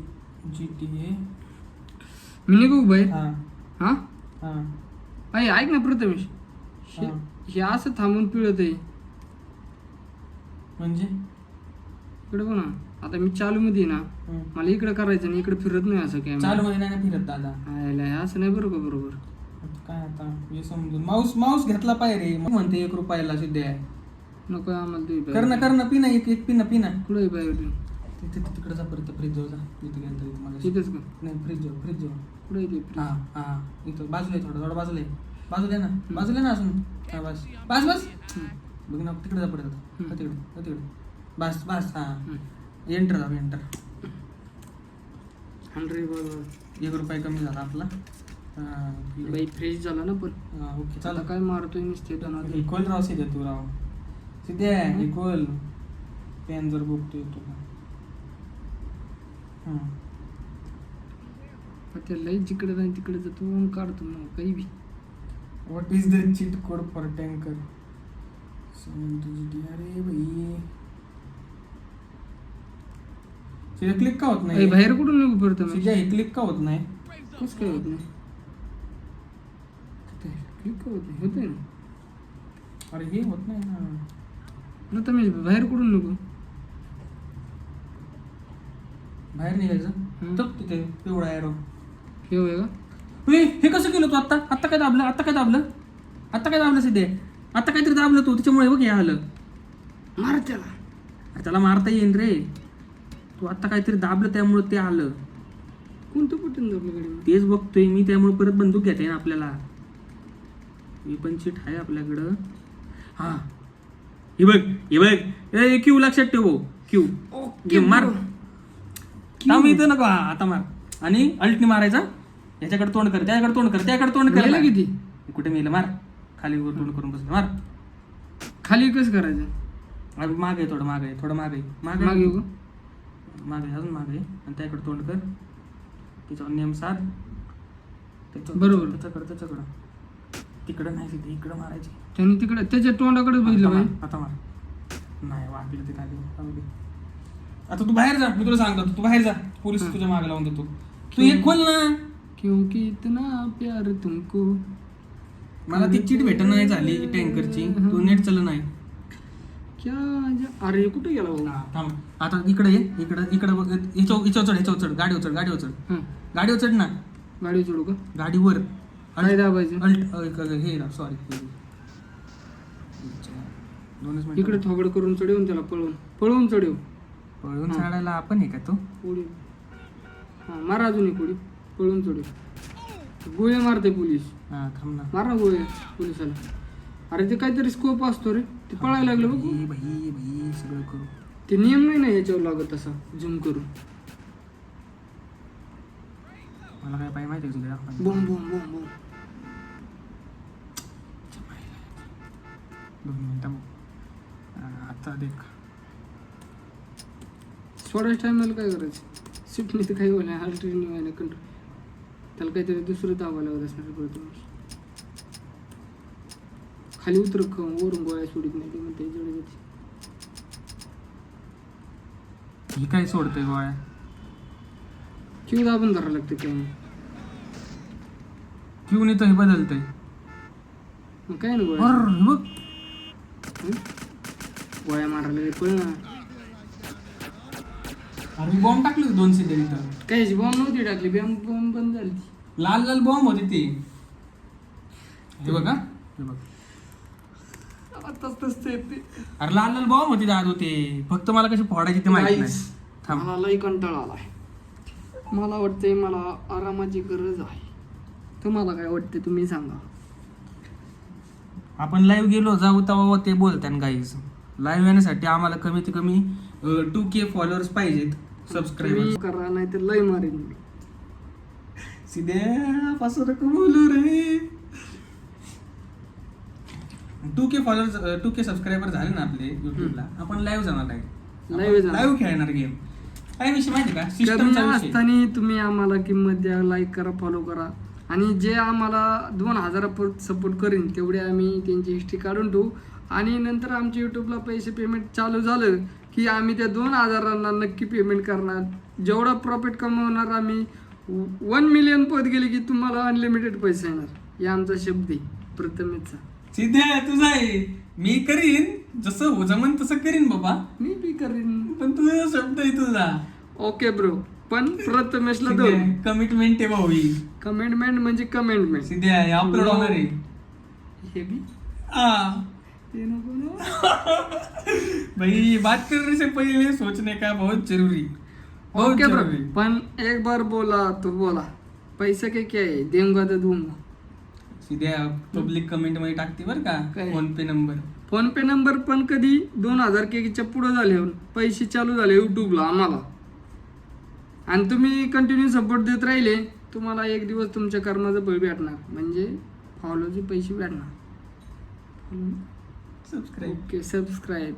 मी निघू बाहेर हा हा हा अय ऐक ना प्रथमेश हे हा. हे असं थांबून पिळत आहे म्हणजे इकडे बघ ना आता मी चालू मध्ये ना मला इकडे करायचं आणि इकडे फिरत नाही असं काय चालू मध्ये नाही ना फिरत दादा असं नाही बरोबर बरोबर काय आता हे समजून माऊस घेतला पाहिजे रे म्हणते 1 रुपयाला सिद्ध आहे नको आम्हाला ते कर ना पिना एक पिना कुठे बाहेर तिकडे जा परत फ्रीज जवळ जा तिथे गेलं तरी तुम्हाला तिथेच का नाही फ्रीज जवळ कुठे ते हा हा इथं बाजूला आहे थोडं बाजूला आहे बाजूला ना असून हा बस बघ ना तिकडे जा परत तिकडे बस हा एंटर जा एंटर 1 रुपया कमी झाला आपला बाई फ्रेश झाला ना पण ओके आता चला काय मारतोय नुसते इक्वल राव सिद्धे तू राव सिद्धे इक्वल पेन जर बघतोय तुला ते लई जिकडे जाईल तिकडे जातो मग काढतो मग काही बी what is the cheat code for tanker अरे भाई सीधा क्लिक का होत नाही बाहेर कुठून निघू परत सीधा हे क्लिक का होत नाही कस काय होत नाही क्लिक का होत नाही होतंय ना अरे हे होत नाही ना प्रथमेश बाहेर कुठून निघू बाहेर निघायचं तर तिथे पिवळा एरो हे होय का हे कसं केलं तू आत्ता काय दाबलं सिद्धे आता काहीतरी दाबलं तू त्याच्यामुळे बघ हे आलं मार त्याला त्याला मारता येईन रे तू आता काहीतरी दाबलं त्यामुळे ते आलं कोणतं बटन दाबलं गाडी तेच बघतोय मी, त्यामुळे परत बंदूक घेता येईल आपल्याला. वेपन सीट आहे आपल्याकडं. हा हे बघ हे बघ, ए क्यू लक्षात ठेव, क्यू मार. थांब इथं नको, हा आता मार. आणि अल्टनी मारायचा, याच्याकडे तोंड कर, त्याच्याकडे तोंड कर, त्याकडे तोंड कर. किती कुठे मेलं, मार. खाली वर तोंड करून बसलं, मार. खाली कसं करायचं? अरे माग आहे, थोडं माग आहे, थोडं माग आहे, माग मागे येऊ का? माग आहे, अजून माग आहे. आणि त्याकडे तोंड कर, त्याच्यावर नेम साध. बरोबर. त्याच्याकडं तिकडं नाही, तिथे इकडं मारायची. त्यांनी तिकडे त्याच्या तोंडाकडे बघितलं आता पाहिजे. मार, आता मार. नाही वाटलं ते खाली. आता तू बाहेर जा, मी तुला सांगतो, तू बाहेर जा. पोलीस तुझ्या मागे लावून देतो. तू एक खोल ना. क्योंकि इतना प्यार तुमको. मला ती चीट भेटत नाही झाली टँकरची, तू नेट चालू नाही. क्या अरे कुठे गेला भाऊ? थांब, आता इकडे ये, इकडं बघ. इचो चढ, गाडी उचड, गाडी उचड ना. गाडी चढू का? गाडीवर काय दाबायचं? हे सॉरी, 2 मिनिट. इकडे थोबड करून चढवून त्याला पळवून चढव. पळून चढायला आपण आहे का तो? पुढे हा मारा, अजून एक पुढे पळून चढव. गोळ्या मारते पोलीस. हा थांब ना. मारा गोळ्या पोलिसाला. अरे ते काहीतरी स्कोप असतो रे, ते पळायला लागलं बघ. भाई सगळं करू. ते नियम नाही ना याच्यावर लागत तसा झूम करून. मला काय पाहिजे माहिती तुला? Bomb bomb bomb bomb. 2 मिनिटं. आता देख. सोडायच्या टायमाला काय करायचं? शिफ्टने तर काही व्हायला, अल्टरनेटिव्ह व्हायला कंट्रोल. त्याला काहीतरी दुसरं दाबायला लागत असणार परत. खाली उतर, वरून गोळ्या सोडित नाही, ते म्हणते जड जाते. ही काय सोडतोय गोळ्या? क्यू दाबून धरावं लागतं काय? क्यू नाही तर हे बदलतंय. मग काय ना गोळ्या बघ, गोळ्या मारायला पण अरे बॉम्ब टाकले 2 सीटर इथं. काहीची बॉम्ब नव्हती टाकली, बॉम्ब बंद झाली. लाल बॉम्ब होते ते. हे बघा, हे बघ. आताच तसं येते. अरे लाल बॉम्ब होते दादू ते. फक्त मला कशी फोडायची ते माहिती नाही. थांब. मला लई कंटाळा आलाय. मला वाटतंय मला आरामाची गरज आहे. तुम्हाला काय वाटतंय तुम्ही सांगा. आपण लाईव्ह गेलो जाऊ तेव्हा ते बोलतात गाईज. लाईव्ह येण्यासाठी आम्हाला कमीत कमी 2K फॉलोअर्स पाहिजेत, सबस्क्राईबर. तुम्ही करा नाही तर लई मारेन मी. सिद्या पासून बोलू रे. 2K फॉलोअर्स 2K सबस्क्रायबर झाले ना आपले युट्यूबला, आपण लाईव्ह जाणार आहे. लाईव्ह खेळणार गेम. काय विषय माहिती का? सिस्टमचा विषय. असताना तुम्ही आम्हाला किंमत द्या, लाईक करा, फॉलो करा. आणि जे आम्हाला 2000 सपोर्ट करीन तेवढे आम्ही त्यांची हिस्ट्री काढून ठेवू. आणि नंतर आमच्या युट्यूबला पैसे पेमेंट चालू झालं की आम्ही त्या 2000 नक्की पेमेंट करणार. जेवढा प्रॉफिट कमवणार आम्ही, 1 मिलियन पोत गेले की तुम्हाला अनलिमिटेड पैसे येणार. हे आमचा शब्द आहे प्रथमेशचा. सिद्ध्या तुझा आहे. मी करीन जसं जमन तसं करीन बाबा. मी बी करीन, पण तुझा शब्द आहे तुझा. Okay bro. पण प्रथमेशला दोन कमिटमेंट आहे भाऊ. कमेंटमेंट म्हणजे कमेंटमेंट. सिद्ध्या अपलोड होणार आहे. हे बी ते नको ना भाई. बात करने से पहले सोचने का बहुत जरूरी. Okay bro. पण एक बार बोला तो बोला. पैसे के क्या है, देऊंगा तो दूंगा. सिद्ध्या पब्लिक कमेंट मध्ये टाकते बरं का काय? फोन पे नंबर पण कधी 2000 केच्या पुढे झाल्यावर पैसे चालू झाले युट्यूबला आम्हाला. आणि तुम्ही कंटिन्यू सपोर्ट देत राहिले, तुम्हाला एक दिवस तुमच्या कर्माचं फळ भेटणार, म्हणजे फॉलोचे पैसे भेटणार. सबस्क्राईब. Okay subscribe.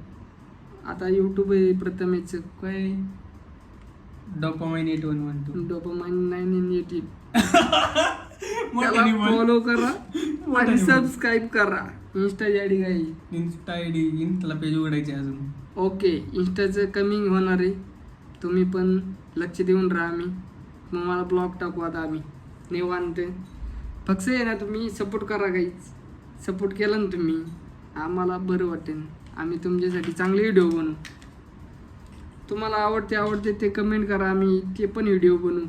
आता यूट्यूब आहे प्रथमेशचं काय, डोपामाइन 8112. डोपामाइन 980. मोठ्याने बोल. फॉलो करा मोठ्याने आणि बोल. सबस्क्राईब करा. इंस्टाची आयडी काय? इन्स्टा आयडी इंस्टाला पेज उघडायचे अजून. ओके इंस्टाचं कमिंग होणार आहे. तुम्ही पण लक्ष देऊन राहा. आम्ही मग मला ब्लॉग टाकू आता आम्ही निवांत. फक्त आहे ना तुम्ही सपोर्ट करा गाईच. सपोर्ट केला ना तुम्ही आम्हाला बरं वाटेल. आम्ही तुमच्यासाठी चांगले व्हिडिओ बनवू. तुम्हाला आवडते ते कमेंट करा. आम्ही ते पण व्हिडिओ बनवू.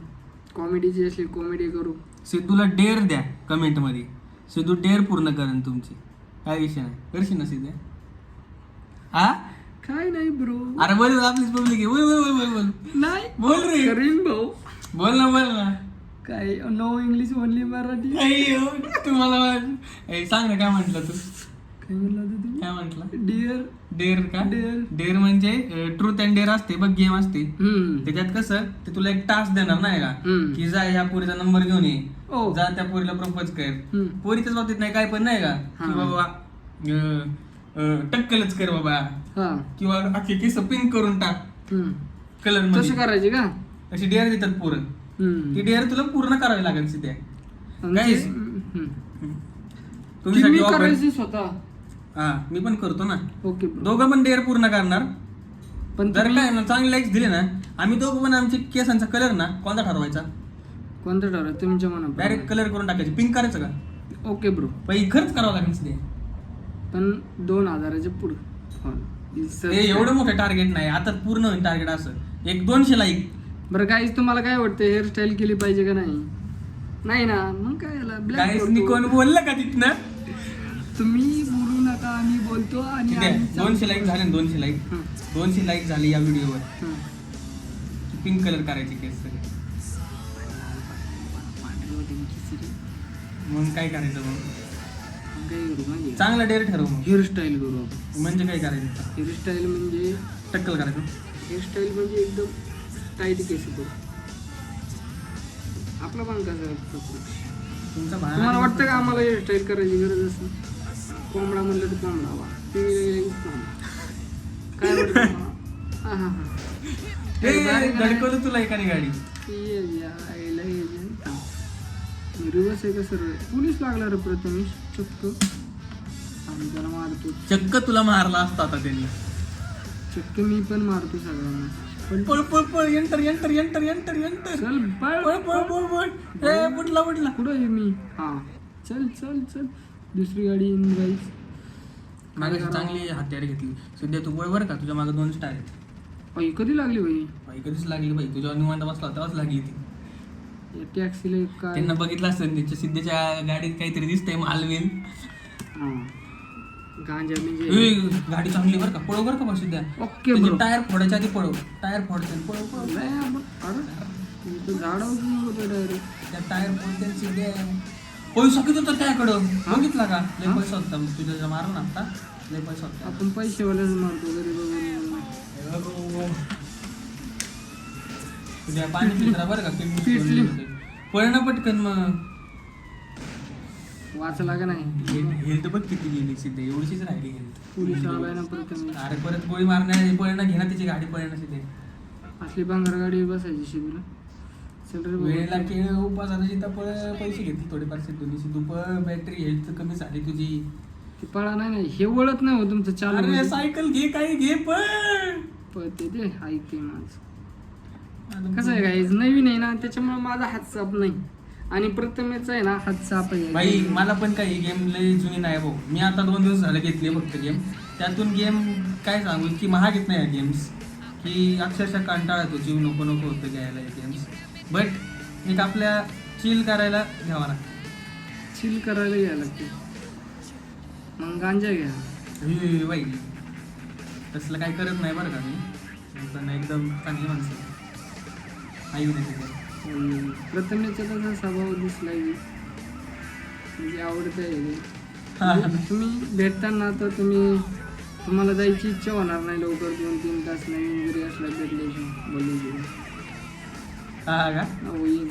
कॉमेडीची असली कॉमेडी करू. सिद्धूला डेअर द्या कमेंट मध्ये. सिद्धू डेअर पूर्ण करेन तुमची. काय विषय नाही. करशील ना सिद्धू? हा काय नाही ब्रो. अरे बोल आपलीच पब्लिक आहे. बोल बोल बोल बोल नाही बोल रे. करीन भाऊ. बोल ना काय नो इंग्लिश ओनली मराठी. अय्यो, तुम्हाला सांग ना काय म्हंटल तू, काय म्हणलं होतं तुम्ही? काय म्हंटल? डिअर. डेअर का? Dare. डेअर म्हणजे ट्रूथ अँड डेअर असते बघ, गेम असते त्याच्यात कसं ते तुला एक टास्क देणार नाही का, की जा ह्या पोरीचा नंबर घेऊन ये, ओ. जा त्या पोरीला प्रपोज कर. हम्म. पोरीच्याच बाबतीत नाही काय पण नाही का, की हा. बाबा टक्कलच कर बाबा, हा. किंवा अख्खे केस पिंक करून टाक हम्म. कलर तसं मध्ये, करायचे का? अशी डेअर देतात पोरं. हम्म. ती डेअर तुला पूर्ण करावी लागेल सिद्ध्या. आणि Guys, ते- हम्म. तुमच्यासाठी ती मी offer- करायची स्वतः. हा मी पण करतो ना. Okay bro. दोघं पण डेअर पूर्ण करणार. पण जर तुम्ही काय ना चांगले लाईक्स दिले ना, आम्ही दोघं पण आमचे केसांचा कलर ना कोणता ठरवायचा, कोणतं ठरवा तुमच्या मनात? डायरेक्ट कलर करून टाकायचे, पिंक करायचं का, ओके ब्रो. पैसे खर्च करावं लागेल सिद्धे. पण 2000च्या पुढं. हो. ते एवढं मोठं टार्गेट नाही, आता पूर्ण होईल टार्गेट असं 100-200 लाईक. बरं गाईज तुम्हाला काय वाटतं, हेअरस्टाईल केली पाहिजे का नाही? नाही ना, मग काय याला black गाईसनी करतो. कोण बोललं का तिथनं? तुम्ही बोलू नका, आम्ही बोलतो आणि ठीक आहे, आम्ही 200 लाईक झाले ना, 200 लाईक, हं, 200 लाईक झाली या व्हिडिओवर, हं. पिंक कलर करायचे केस सगळे. पांढरे होते ना खिचडी. मग काय करायचं मग? मग काय करू माहिती का? चांगला डेअर ठरव मग. हेअरस्टाईल करू आपण. म्हणजे काय करायचं? हेअरस्टाईल म्हणजे टक्कल करायचं. हेअरस्टाईल म्हणजे एकदम टाईट केस करू. आपला पण कसं तुमचा तुम्हाला वाटतं का आम्हाला हेअरस्टाईल करायची गरज असेल? कोंबडा म्हणलं तर कोंबडा वा, काय वाटतं तुम्हाला? हा हा हा. धडकवलं तुला एकाने गाडी. रिवर्स आहे का सर? पोलीस लागला रे प्रथमेश चक्क. आम्ही त्याला मारतो. चक्क तुला मारला असता आता त्यांनी. चक्क मी पण मारतो सगळ्यांना. पण पळ पळ पळ, enter enter enter enter enter. चल पळ पळ पळ पळ पळ. ए बुडला बुडला. कुठं आहे मी? हा चल चल चल. दुसरी गाडी इन गाईस. मागे चांगली हत्यारे घेतली. सध्या तू वळ बरं का, तुझ्या मागे 2 स्टार आहेत. बाई कधी लागली बाई? बाई कधीच लागली बाई, तुझ्या निवांत बसला तेव्हाच लागली ती. या टॅक्सीला काय? त्यांना बघितलं असतं त्याच्या सिद्धेच्या गाडीत काहीतरी दिसतंय मालवेल. हा. गांजा म्हणजे गाडी चांगली बरं का, पळव बरं का बस सिद्ध्या. Okay bro. टायर फोडायच्या आधी पळव, टायर फोडते पळव पळव. नाही आपण अरे इथं झाडावर होतं डायरेक्ट. त्या टायर फोडते सिद्धे. पैसा किती होता त्याकडं बघितला का? लय पैसा होता तुझ्या मार ना आता, लय पैसा होता. आपण पैसेवाल्याच मारतो गरीब. तुझ्या पाणी पितरा बरं का, पिटली. पळ ना पटकन मग. वाचला का नाही? हेल्थ बघ किती गेली सिद्धे, एवढीच राहिली हेल्थ. पोलीस आलाय ना प्रथमेश. अरे परत गोळी मारण्या पळणा घेणा त्याची गाडी पळणा सिद्धे. असली भांगर गाडी बसायची शिबीला. चल रे बाबा. वेळेला केळ उपास आता जिथं पैसे घेतले थोडेफार सिद्धूनी. सिद्धू पळ, बॅटरी हेल्थ कमी झाली तुझी. ती पळा नाही नाही, हे वळत नाही हो तुमचं चालू अरे म्हणजे. सायकल घे, काही घे पण. पळते ते ऐकते माझं. कसं आहे गाईज, नवीन आहे ना त्याच्यामुळे माझा हात साफ नाही. आणि प्रथमेच आहे ना हात साफ आहे. भाई मला पण काही गेम लय जुनी नाही भाऊ. मी आता 2 दिवस झाले घेतले फक्त गेम. त्यातून गेम काय सांगू की महाग येत नाही गेम्स, की अक्षरशः कंटाळा येतो, जीव नको नको होतं घ्यायला गेम्स. बट एक आपल्या चिल करायला घ्यावा लागतं. चिल करायला घ्यायला लागते. मग गांजा घ्या. बाई तसलं काही करत नाही बरं का मी, पण एकदम चांगली माणसं आई नाही. प्रथमेचा तसा स्वभाव दिसलाय म्हणजे आवडत आहे. म्हणजे तुम्ही भेटताना तर तुम्हाला जायची इच्छा होणार नाही लवकर. 2-3 तास नवीन जरी असला भेटल्याची बोलायची. हा का? होईल.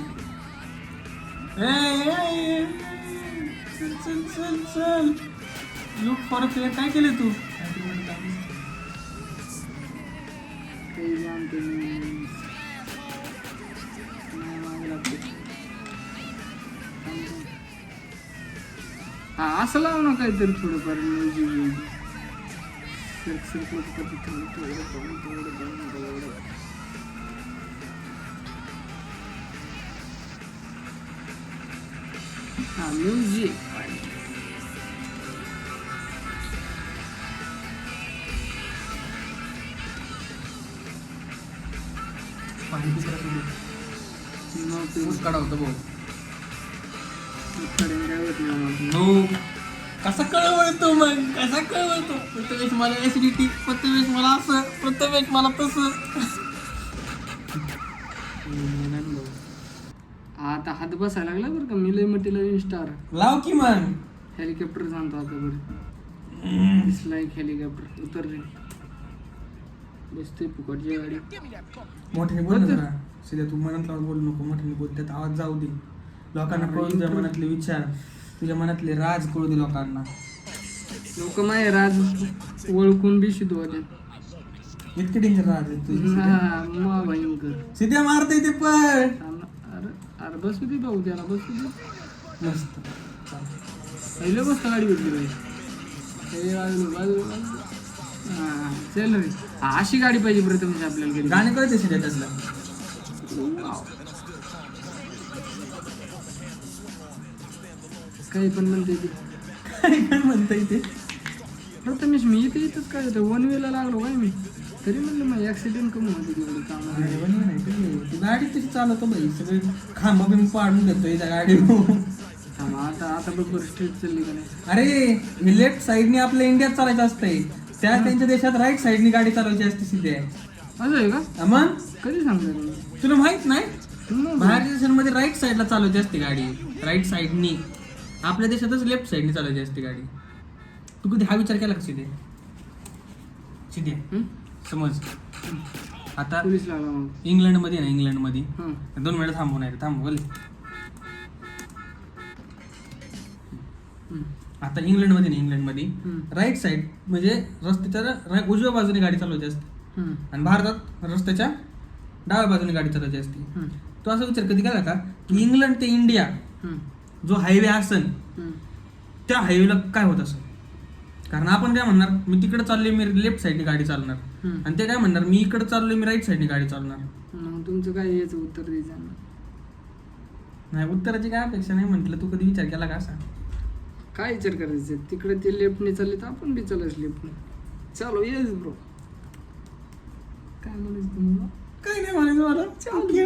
चल चल चल चल. लुक फॉर फेअर काय केलं तू? काही जाणते नाही मागे लागते. हा असं लाव ना काहीतरी थोडंफार म्युझिक. हा म्युझिक. काढा होतं भाऊ. हो. कसा कळवळतो मग, कसा कळवळतो? प्रथमेश मला ऍसिडिटी, प्रथमेश मला असं, प्रथमेश मला तसं. आता हात बसायला लागला बरं का, मी लय म्हटलं स्टार लाव की मग. हेलिकॉप्टर सांगतो आता बरं. दिसला एक हेलिकॉप्टर उतर रे, बसते फुकटची गाडी. मोठ्याने बोल ना जरा. सीधा तू मनात लावून बोलू नको, मोठ्याने बोल, त्यात आवाज जाऊ दे. लोकांना कळू दे तुझ्या मनातले विचार, तुझ्या मनातले राज कळू दे लोकांना. लोक माय राज ओळखून बी शिदू आले. इतके डेंजर राज आहे तुझे. मा भयंकर. सीधा मारते ते पण. अरे अरे बसू दे भाऊ, त्याला बसू दे. मस्त. पहिले मस्त गाडी भेटली पाहिजे. चल रे, अशी गाडी पाहिजे प्रथम आपल्याला. गाणे कळते सीधा त्यातलं. काही पण म्हणते ते, काय काय म्हणता इथे. प्रथमेश मी इथे इथंच काय होतं, वन वेला लागलो काय मी, तरी म्हणलं मग ऍक्सिडेंट कमी होते तेवढी काम. ती गाडी तशी चालवतो बाई, सगळे खांब बिंब पाडून देतो त्या गाडी. आता आता बरोबर स्ट्रीट चालली का नाही. अरे हे लेफ्ट साईडने आपल्या इंडियात चालायचं असतंय, त्या त्यांच्या देशात राईट साईडने गाडी चालवायची असते सीधे. असं आहे का, मग कधी सांगता तुम्ही. तुला माहित नाही, मग बाहेरच्या देशांमध्ये राईट साईडला चालवायची असते गाडी, राईट साईडनी. आपल्या देशातच लेफ्ट साईडने चालवायची असते गाडी. तू कधी हा विचार केला का सीधे. सीधे समज आता पोलीस लागला मग. इंग्लंडमध्ये ना, इंग्लंडमध्ये हं. 2 मिनिटं थांबून आहे, थांबू बोल. हं. आता इंग्लंडमध्ये ना, इंग्लंडमध्ये हं. राईट साईड म्हणजे रस्त्याच्या उजव्या बाजूने गाडी चालवायची असते, हं. आणि भारतात रस्त्याच्या डाव्या बाजूने गाडी चालवायची असते. हं. तो असा विचार कधी केला का की इंग्लंड ते इंडिया हं. जो हायवे असेल हं. त्या हायवेला काय होत असेल. कारण आपण काय म्हणणार, मी तिकडे चाललोय, मी लेफ्ट साईडने गाडी चालवणार, हं. आणि ते काय म्हणणार, मी इकडे चाललोय, मी राईट साईडने गाडी चालवणार. मग तुमचं काय याचं उत्तर द्यायचं. नाही, उत्तराची काय अपेक्षा नाही. म्हटलं तू कधी विचार केला का असा. काय विचार करायचं, तिकडे ते लेफ्टने चालले तर आपण बी चालायचं लेफ्टने. चालो येस ब्रो. काय म्हणायचं तुम्हाला. काही नाही म्हणायचं मला. चालू.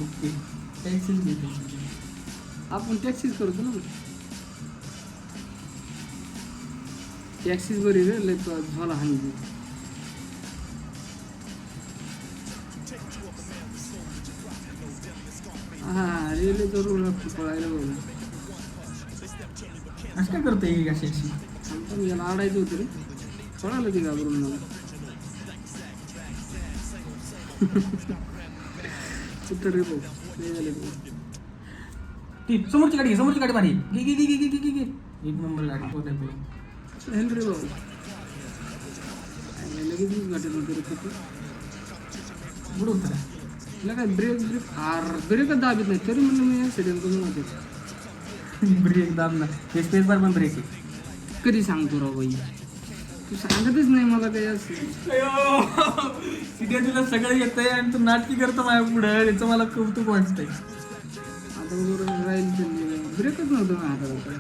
ओके, टॅक्सीच घेतो. आपण टॅक्सीच करतो ना. टॅक्सीच बरी रे, लय झाला हानी. हा रेल्वे जरूर लागतो पळायला बघा. असं काय करतो ही अशी अशी. पण याला आडायचं होतं रे, पळालं ते घाबरून मला. उत्तर रे भाऊ, लय झाले भाऊ. ती समोरची गाडी घे, समोरची गाडी भारी घे घे घे घे घे घे घे. एक नंबर गाडी होत्या पुढे. चल रे भाऊ. लगेच गाठीत करत होतो. पुढे उतरा. तिला काय ब्रेक ब्रेकच दाबत नाही, तरी म्हणलं मी ॲक्सिडेंट करून होते. ब्रेक दाब ना, हे स्पेस बार पण ब्रेक आहे. कधी सांगतो राव बाई, तू सांगतच नाही मला काही असं. तिथे तुला सगळं येतंय आणि तू नाटकी करतो माझ्या पुढं, याचं मला कौतुक वाटतंय. आता बरोबर राहील ब्रेकच नव्हतं माझ्या हाताला.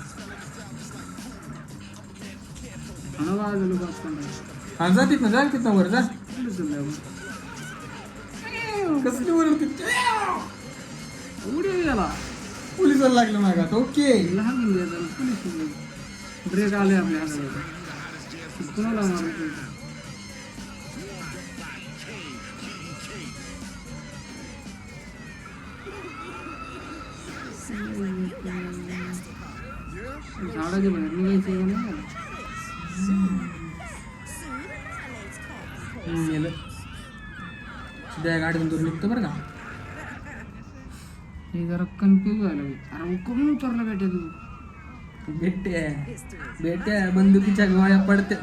हा वाजलं बस पण हा जा तिथनं, जा तिथनं वर जा. कसली वर उडी गेला, पोलिसाला लागलं मागात. ओके, लहान पोलीस ब्रेक आले आपल्या हाताला. कुणाला मारायचं. झाडाच्या बाहेर निघायचं नाही. गेलं सध्या गाडीतून दूर निघतो बरं का. हे जरा कन्फ्यूज व्हायला. अरे कमी उतरला बेटे तू. बेट्या बंदुकीच्या गोळ्या पडत्या.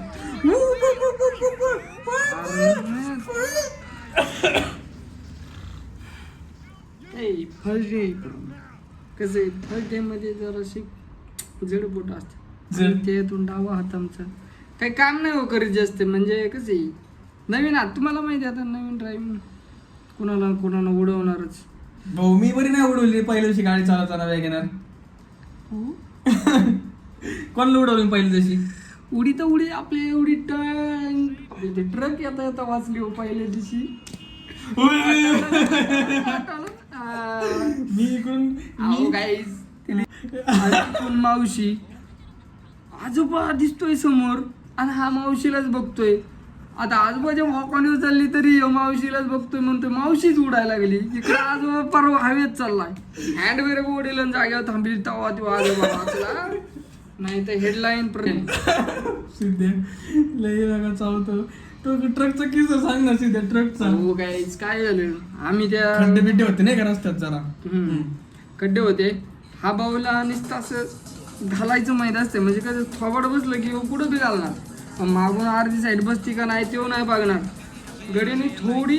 फर्स्ट डे कसं आहे, फर्स्ट डे मध्ये जराशी जडपोट असते. त्यातून डावा हात आमचा काही काम नाही हो करीत जास्त. म्हणजे कसं आहे, नवीन हात तुम्हाला माहिती आहे, आता नवीन ड्रायव्हिंग कोणाला उडवणारच. भाऊ मी बरी नाही उडवली पहिल्या दिवशी गाडी चालवताना वॅगनर. कोणाला उडवली पहिल्या दिवशी. उडी तर उडी आपली एवढी टँक आपली ते ट्रक येता वाचली हो पहिल्या दिवशी. मी इकडून मावशी आजोबा दिसतोय समोर आणि हा मावशीलाच बघतोय. आता आजोबाच्या मोकाने चालली तरी ह्यो मावशीलाच बघतोय म्हणतोय मावशीच उडायला लागली. इकडे आजोबा परवा हवेत चाललाय. हँड ब्रेक ओढील आणि जागेवर थांबली तेव्हा तो आजोबा वाचला. नाही तर हेडलाईन सिद्धे लय वेगळा चालतो तो ट्रकचा किस्सा सांग ना सिद्धे ट्रकचा. हो काय झालं आम्ही त्या खड्डे बिड्डे होते नाही का रस्त्यात जरा. खड्डे होते. हा बाऊला नुसतं असं घालायचं माहीत असते म्हणजे कसं थोबाड बसलं की पुढं बी घालणार. मागून अर्धी साईड बसती का नाही तेव्हा नाही बघणार. गडीने थोडी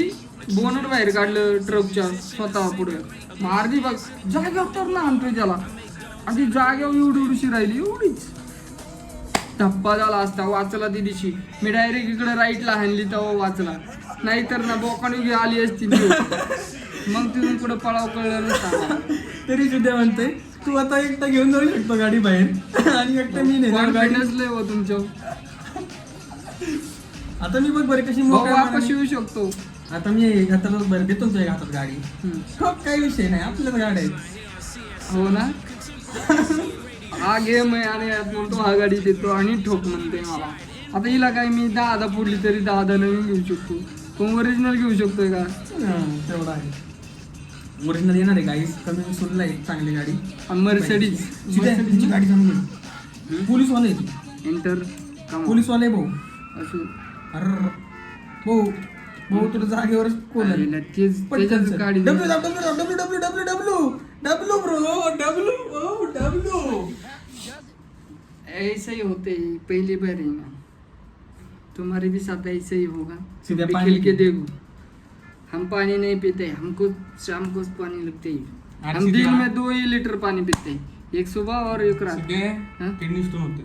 बोनट बाहेर काढलं ट्रकच्या स्वतः पुढे मग अर्धी बघ जागेवर तर ना आणतोय त्याला. आधी जागेवर एवढीशी राहिली एवढीच धप्पा झाला असता वाचला ती दिवशी. मी डायरेक्ट इकडे राईटला हाणली तेव्हा वाचला. नाहीतर ना बोकाने आली असती ती. मग तिथून पुढे पळाव कळलं नसता. तरी सुद्धा म्हणते तू आता एकटा घेऊन जाऊ शकतो गाडी बाहेर आणि एकटा मी नाही गाडी नसले हो तुमच्या. आता मी बघ बरे कशी वापस येऊ शकतो. आता मी आता बघ बरं देतो तुझ्या हातात गाडी. काही विषय नाही आपल्याच गाड्या आहेत. हो ना. हा गेम आहे आणि यात म्हणतो हा गाडी देतो आणि ठोक म्हणते मला. आता हिला काय मी 10 पुडली तरी 10 नवीन घेऊ शकतो. तो ओरिजिनल घेऊ शकतोय का. तेवढा आहे. ओरिजिनल येणार आहे गाडी कमी सुनला आहे चांगली गाडी. मर्सिडीज गाडी चांगली. पोलीस वाले एंटर पोलीस वाले भाऊ. असं अरे भाऊ भाऊ तुला जागेवरच कोण तेच त्याच्याच गाडी W W W W W W W bro W W. ऐसा ही होते पहली बार है ना. तुम्हारे भी साथ ऐसा ही होगा. सीधे भी पानी खेल के देखो. हम पानी नहीं पीते हमको शाम को पानी लगते ही. हम दिन में 2 ही लीटर पानी पीते हैं. एक सुबह और एक रात. किडनी स्टोन होते.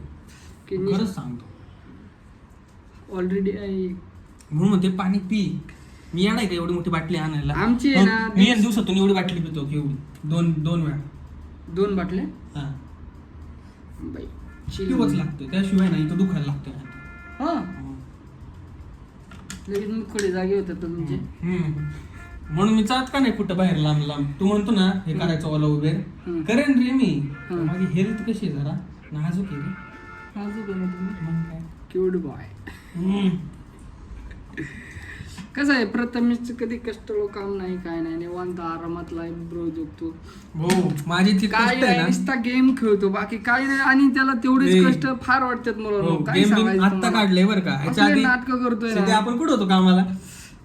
किडनी खरंच सांगतो ऑलरेडी म्हणून म्हणते पाणी पी. मी येणार का एवढी मोठी बाटली आणायला. आमची आहे ना मी एक दिवसातून एवढी बाटली पितो की एवढी दोन वेळा. 2 बाटल्या हा बाई पिवच लागतं त्याशिवाय नाही तो दुखायला लागतं. हा लगेच मुखडे जागे होतात तुमचे. म्हणून मी चालत का नाही कुठं बाहेर लांब लांब. तू म्हणतो ना हे करायचं ओला उबेर करेन रे मी. माझी हेल्थ कशी आहे जरा नाजूक आहे रे. नाजूक आहे ना तुम्ही. मग काय क्यूट बॉय. कसं आहे प्रथमेश कधी कष्टाळू काम नाही काय नाही निवांत आरामात लाईफ ब्रो जगतो. हो माझी ती काय नाही नुसता गेम खेळतो बाकी काही नाही. आणि त्याला तेवढेच कष्ट फार वाटतात मला. काय सांगायचं आता काढले बरं का. ह्याच्या आधी नाटक करतोय सध्या आपण कुठं होतो कामाला.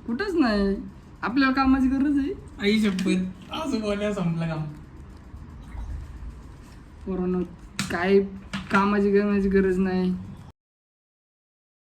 कुठंच नाही. आपल्याला कामाची गरज आहे. आई शपथ असं बोलण्या संपलं काम. कोरोना काय कामाची गरज नाही.